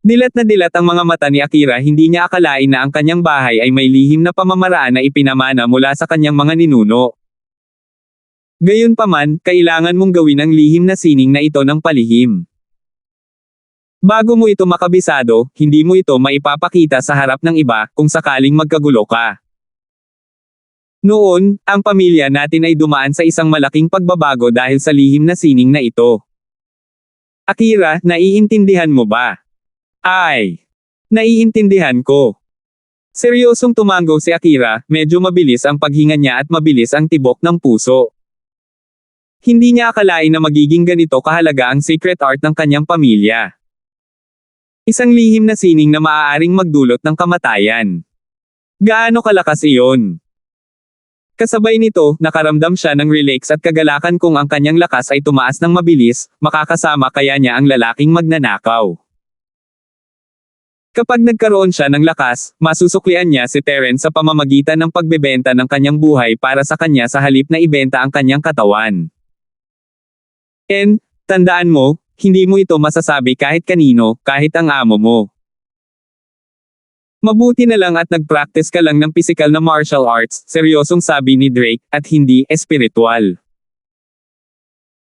Dilat na dilat ang mga mata ni Akira, hindi niya akalain na ang kanyang bahay ay may lihim na pamamaraan na ipinamana mula sa kanyang mga ninuno. Gayunpaman, kailangan mong gawin ang lihim na sining na ito ng palihim. Bago mo ito makabisado, hindi mo ito maipapakita sa harap ng iba, kung sakaling magkagulo ka. Noon, ang pamilya natin ay dumaan sa isang malaking pagbabago dahil sa lihim na sining na ito. Akira, naiintindihan mo ba? Naiintindihan ko. Seryosong tumango si Akira, medyo mabilis ang paghinga niya at mabilis ang tibok ng puso. Hindi niya akalain na magiging ganito kahalaga ang secret art ng kanyang pamilya. Isang lihim na sining na maaaring magdulot ng kamatayan. Gaano kalakas iyon? Kasabay nito, nakaramdam siya ng relax at kagalakan kung ang kanyang lakas ay tumaas ng mabilis, makakasama kaya niya ang lalaking magnanakaw. Kapag nagkaroon siya ng lakas, masusuklian niya si Terence sa pamamagitan ng pagbebenta ng kanyang buhay para sa kanya sa halip na ibenta ang kanyang katawan. Tandaan mo, hindi mo ito masasabi kahit kanino, kahit ang amo mo. Mabuti na lang at nag-practice ka lang ng pisikal na martial arts, seryosong sabi ni Drake, at hindi espiritual.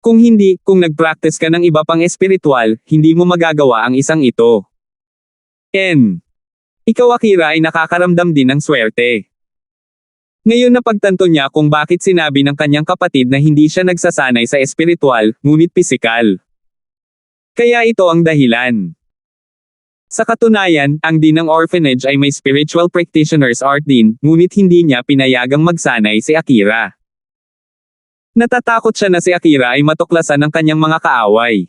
Kung nag-practice ka ng iba pang espiritual, hindi mo magagawa ang isang ito. Ikaw Akira ay nakakaramdam din ng swerte. Ngayon napagtanto niya kung bakit sinabi ng kanyang kapatid na hindi siya nagsasanay sa espiritual, ngunit pisikal. Kaya ito ang dahilan. Sa katunayan, ang Dean ng orphanage ay may spiritual practitioners art din, ngunit hindi niya pinayagang magsanay si Akira. Natatakot siya na si Akira ay matuklasan ng kanyang mga kaaway.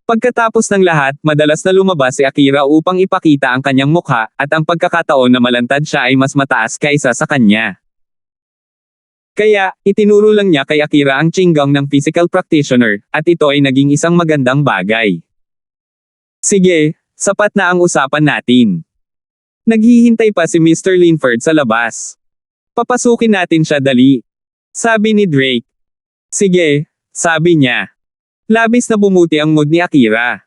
Pagkatapos ng lahat, madalas na lumabas si Akira upang ipakita ang kanyang mukha, at ang pagkakataon na malantad siya ay mas mataas kaysa sa kanya. Kaya, itinuro lang niya kay Akira ang qigong ng physical practitioner, at ito ay naging isang magandang bagay. Sige, sapat na ang usapan natin. Naghihintay pa si Mr. Linford sa labas. Papasukin natin siya dali. Sabi ni Drake. Sige, sabi niya. Labis na bumuti ang mood ni Akira.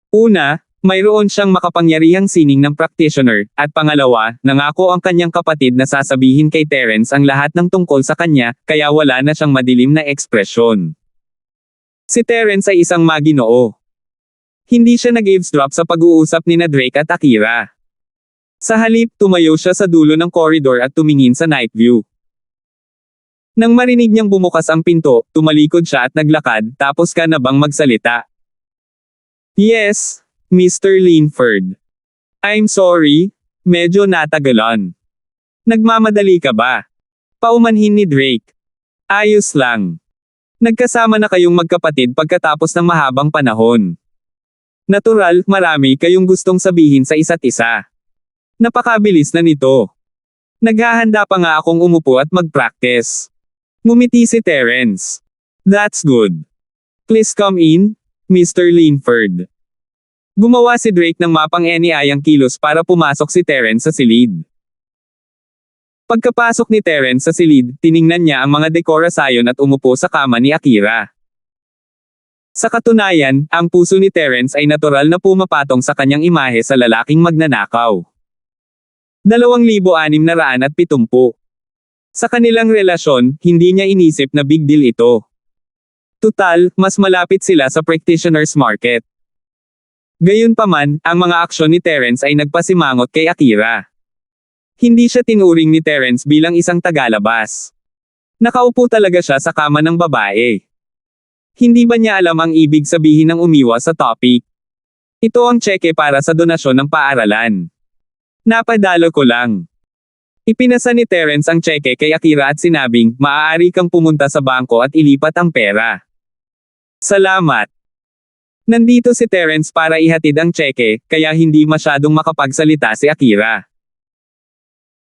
Una, mayroon siyang makapangyarihang sining ng practitioner, at pangalawa, nangako ang kanyang kapatid na sasabihin kay Terence ang lahat ng tungkol sa kanya, kaya wala na siyang madilim na ekspresyon. Si Terence ay isang maginoo. Hindi siya nag-eavesdrop sa pag-uusap ni Drake at Akira. Sa halip, tumayo siya sa dulo ng koridor at tumingin sa night view. Nang marinig niyang bumukas ang pinto, tumalikod siya at naglakad, tapos ka na bang magsalita? Yes, Mr. Linford. I'm sorry, medyo natagalan. Nagmamadali ka ba? Paumanhin ni Drake. Ayos lang. Nagkasama na kayong magkapatid pagkatapos ng mahabang panahon. Natural, marami kayong gustong sabihin sa isa't isa. Napakabilis na nito. Naghahanda pa nga akong umupo at mag-practice. Ngumiti si Terence. That's good. Please come in, Mr. Linford. Gumawa si Drake ng mapang-eniayang kilos para pumasok si Terence sa silid. Pagkapasok ni Terence sa silid, tiningnan niya ang mga dekorasayon at umupo sa kama ni Akira. Sa katunayan, ang puso ni Terence ay natural na pumapatong sa kanyang imahe sa lalaking magnanakaw. 2,670. Sa kanilang relasyon, hindi niya inisip na big deal ito. Tutal, mas malapit sila sa practitioner's market. Gayunpaman, ang mga aksyon ni Terence ay nagpasimangot kay Akira. Hindi siya tinuring ni Terence bilang isang tagalabas. Nakaupo talaga siya sa kama ng babae. Hindi ba niya alam ang ibig sabihin ng umiwas sa topic? Ito ang tseke para sa donasyon ng paaralan. Napadalo ko lang. Ipinasa ni Terence ang tseke kay Akira at sinabing, maaari kang pumunta sa bangko at ilipat ang pera. Salamat. Nandito si Terence para ihatid ang tseke, kaya hindi masyadong makapagsalita si Akira.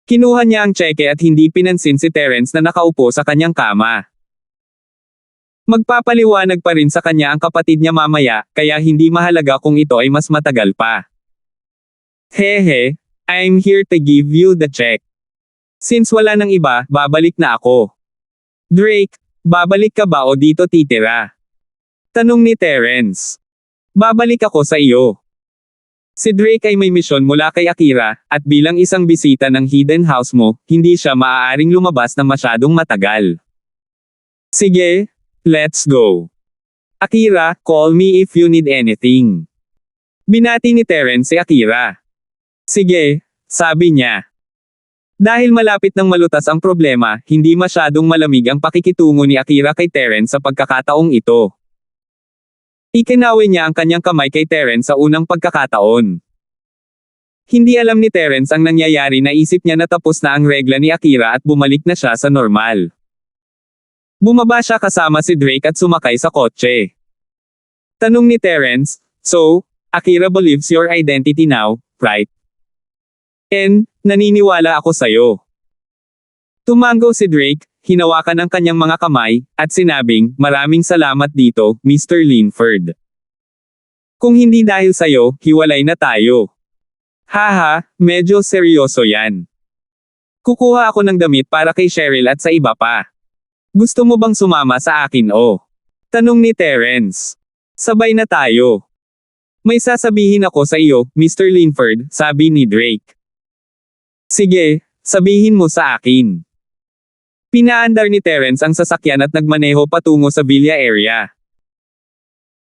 Kinuha niya ang tseke at hindi pinansin si Terence na nakaupo sa kanyang kama. Magpapaliwanag pa rin sa kanya ang kapatid niya mamaya, kaya hindi mahalaga kung ito ay mas matagal pa. Hehe, I'm here to give you the check. Since wala nang iba, babalik na ako. Drake, babalik ka ba o dito titira? Tanong ni Terence. Babalik ako sa iyo. Si Drake ay may misyon mula kay Akira, at bilang isang bisita ng hidden house mo, hindi siya maaaring lumabas na masyadong matagal. Sige, let's go. Akira, call me if you need anything. Binati ni Terence si Akira. Sige, sabi niya. Dahil malapit nang malutas ang problema, hindi masyadong malamig ang pakikitungo ni Akira kay Terence sa pagkakataong ito. Ikinawin niya ang kanyang kamay kay Terence sa unang pagkakataon. Hindi alam ni Terence ang nangyayari, na isip niya na tapos na ang regla ni Akira at bumalik na siya sa normal. Bumaba siya kasama si Drake at sumakay sa kotse. Tanong ni Terence, so, Akira believes your identity now, right? Naniniwala ako sa'yo. Tumango si Drake, hinawakan ang kanyang mga kamay, at sinabing, maraming salamat dito, Mr. Linford. Kung hindi dahil sa'yo, hiwalay na tayo. Haha, medyo seryoso yan. Kukuha ako ng damit para kay Cheryl at sa iba pa. Gusto mo bang sumama sa akin o? Tanong ni Terence. Sabay na tayo. May sasabihin ako sa iyo, Mr. Linford, sabi ni Drake. Sige, sabihin mo sa akin. Pinaandar ni Terence ang sasakyan at nagmaneho patungo sa villa area.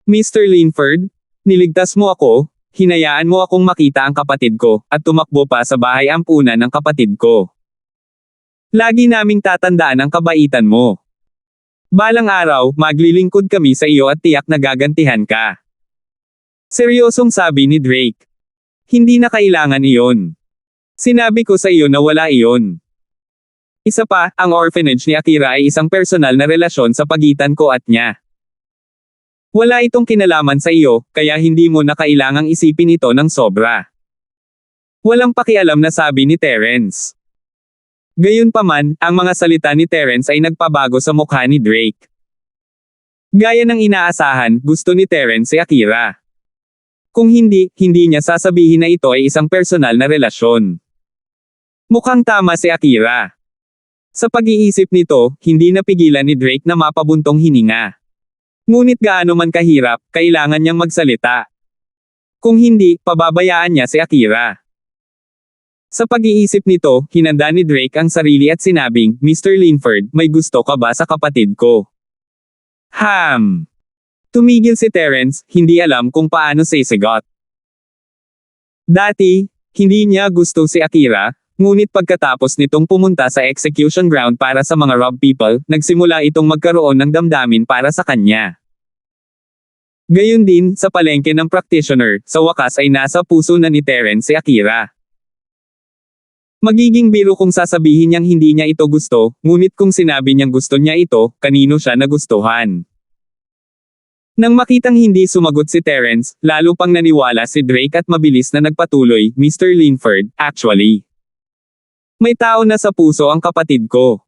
Mr. Linford, niligtas mo ako, hinayaan mo akong makita ang kapatid ko, at tumakbo pa sa bahay ampunan ng kapatid ko. Lagi naming tatandaan ang kabaitan mo. Balang araw, maglilingkod kami sa iyo at tiyak na gagantihan ka. Seryosong sabi ni Drake. Hindi na kailangan iyon. Sinabi ko sa iyo na wala iyon. Isa pa, ang orphanage ni Akira ay isang personal na relasyon sa pagitan ko at niya. Wala itong kinalaman sa iyo, kaya hindi mo na kailangang isipin ito ng sobra. Walang pakialam na sabi ni Terence. Gayunpaman, ang mga salita ni Terence ay nagpabago sa mukha ni Drake. Gaya ng inaasahan, gusto ni Terence si Akira. Kung hindi niya sasabihin na ito ay isang personal na relasyon. Mukhang tama si Akira. Sa pag-iisip nito, hindi napigilan ni Drake na mapabuntong hininga. Ngunit gaano man kahirap, kailangan niyang magsalita. Kung hindi, pababayaan niya si Akira. Sa pag-iisip nito, hinanda ni Drake ang sarili at sinabing, Mr. Linford, may gusto ka ba sa kapatid ko? Tumigil si Terence, hindi alam kung paano sasagot. Dati, hindi niya gusto si Akira, ngunit pagkatapos nitong pumunta sa execution ground para sa mga rob people, nagsimula itong magkaroon ng damdamin para sa kanya. Gayun din, sa palengke ng practitioner, sa wakas ay nasa puso na ni Terence si Akira. Magiging biro kung sasabihin niyang hindi niya ito gusto, ngunit kung sinabi niyang gusto niya ito, kanino siya nagustuhan. Nang makitang hindi sumagot si Terence, lalo pang naniwala si Drake at mabilis na nagpatuloy, Mr. Linford, actually. May tao na sa puso ang kapatid ko.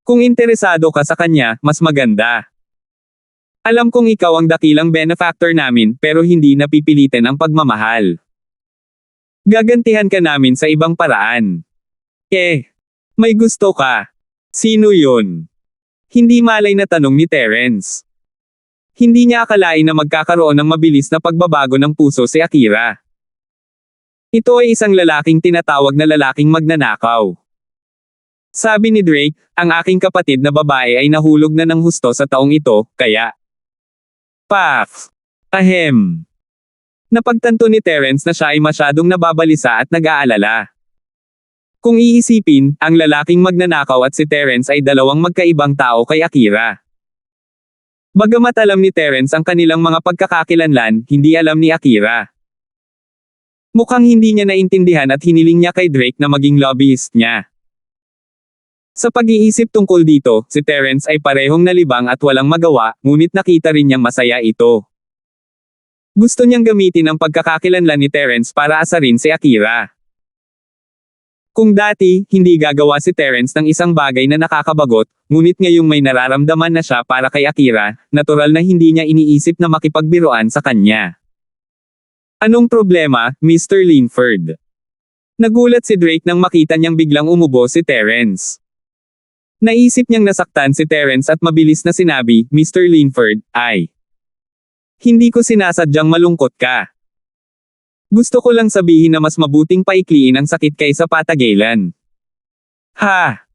Kung interesado ka sa kanya, mas maganda. Alam kong ikaw ang dakilang benefactor namin, pero hindi napipilitin ang pagmamahal. Gagantihan ka namin sa ibang paraan. May gusto ka. Sino yun? Hindi malay na tanong ni Terence. Hindi niya akalain na magkakaroon ng mabilis na pagbabago ng puso si Akira. Ito ay isang lalaking tinatawag na lalaking magnanakaw. Sabi ni Drake, ang aking kapatid na babae ay nahulog na ng husto sa taong ito, kaya... Paf! Ahem! Napagtanto ni Terence na siya ay masyadong nababalisa at nag-aalala. Kung iisipin, ang lalaking magnanakaw at si Terence ay dalawang magkaibang tao kay Akira. Bagamat alam ni Terence ang kanilang mga pagkakakilanlan, hindi alam ni Akira. Mukhang hindi niya naintindihan at hiniling niya kay Drake na maging lobbyist niya. Sa pag-iisip tungkol dito, si Terence ay parehong nalibang at walang magawa, ngunit nakita rin niyang masaya ito. Gusto niyang gamitin ang pagkakakilanlan ni Terence para asarin si Akira. Kung dati, hindi gagawa si Terence ng isang bagay na nakakabagot, ngunit ngayong may nararamdaman na siya para kay Akira, natural na hindi niya iniisip na makipagbiruan sa kanya. Anong problema, Mr. Linford? Nagulat si Drake nang makita niyang biglang umubo si Terence. Naisip niyang nasaktan si Terence at mabilis na sinabi, Mr. Linford, hindi ko sinasadyang malungkot ka. Gusto ko lang sabihin na mas mabuting paikliin ang sakit kaysa patagilan. Ha!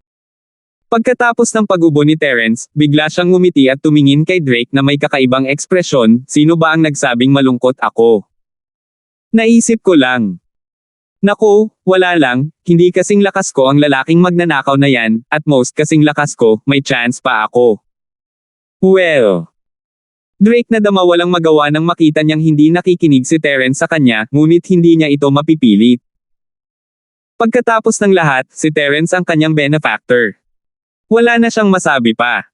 Pagkatapos ng pag-ubo ni Terence, bigla siyang ngumiti at tumingin kay Drake na may kakaibang ekspresyon, sino ba ang nagsabing malungkot ako? Naisip ko lang. Naku, wala lang, hindi kasing lakas ko ang lalaking magnanakaw na yan, at most kasing lakas ko, may chance pa ako. Well. Drake na dama walang magawa nang makita niyang hindi nakikinig si Terence sa kanya, ngunit hindi niya ito mapipilit. Pagkatapos ng lahat, si Terence ang kanyang benefactor. Wala na siyang masabi pa.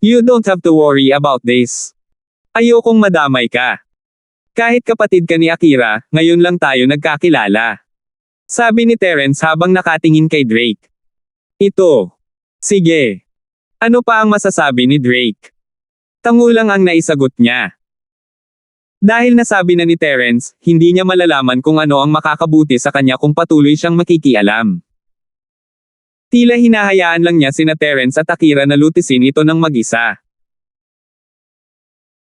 You don't have to worry about this. Ayokong madamay ka. Kahit kapatid ka ni Akira, ngayon lang tayo nagkakilala. Sabi ni Terence habang nakatingin kay Drake. Ito. Sige. Ano pa ang masasabi ni Drake? Tangulang ang naisagot niya. Dahil nasabi na ni Terence, hindi niya malalaman kung ano ang makakabuti sa kanya kung patuloy siyang makikialam. Tila hinahayaan lang niya sina Terence at Akira na lutisin ito ng mag-isa.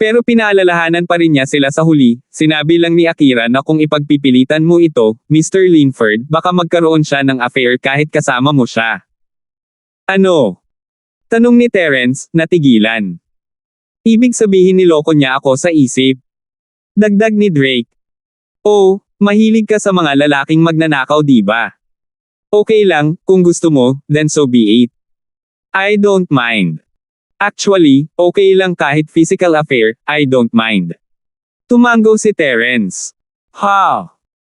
Pero pinaalalahanan pa rin niya sila sa huli, sinabi lang ni Akira na kung ipagpipilitan mo ito, Mr. Linford, baka magkaroon siya ng affair kahit kasama mo siya. Ano? Tanong ni Terence, natigilan. Ibig sabihin niloko niya ako sa isip. Dagdag ni Drake. Oh, mahilig ka sa mga lalaking magnanakaw diba? Okay lang, kung gusto mo, then so be it. I don't mind. Actually, okay lang kahit physical affair, I don't mind. Tumango si Terence. Ha!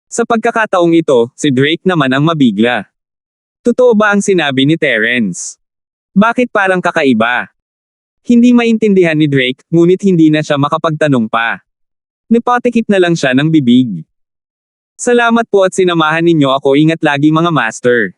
Sa pagkakataong ito, si Drake naman ang mabigla. Totoo ba ang sinabi ni Terence? Bakit parang kakaiba? Hindi maintindihan ni Drake, ngunit hindi na siya makapagtanong pa. Nipatikip na lang siya ng bibig. Salamat po at sinamahan ninyo ako, ingat lagi mga master.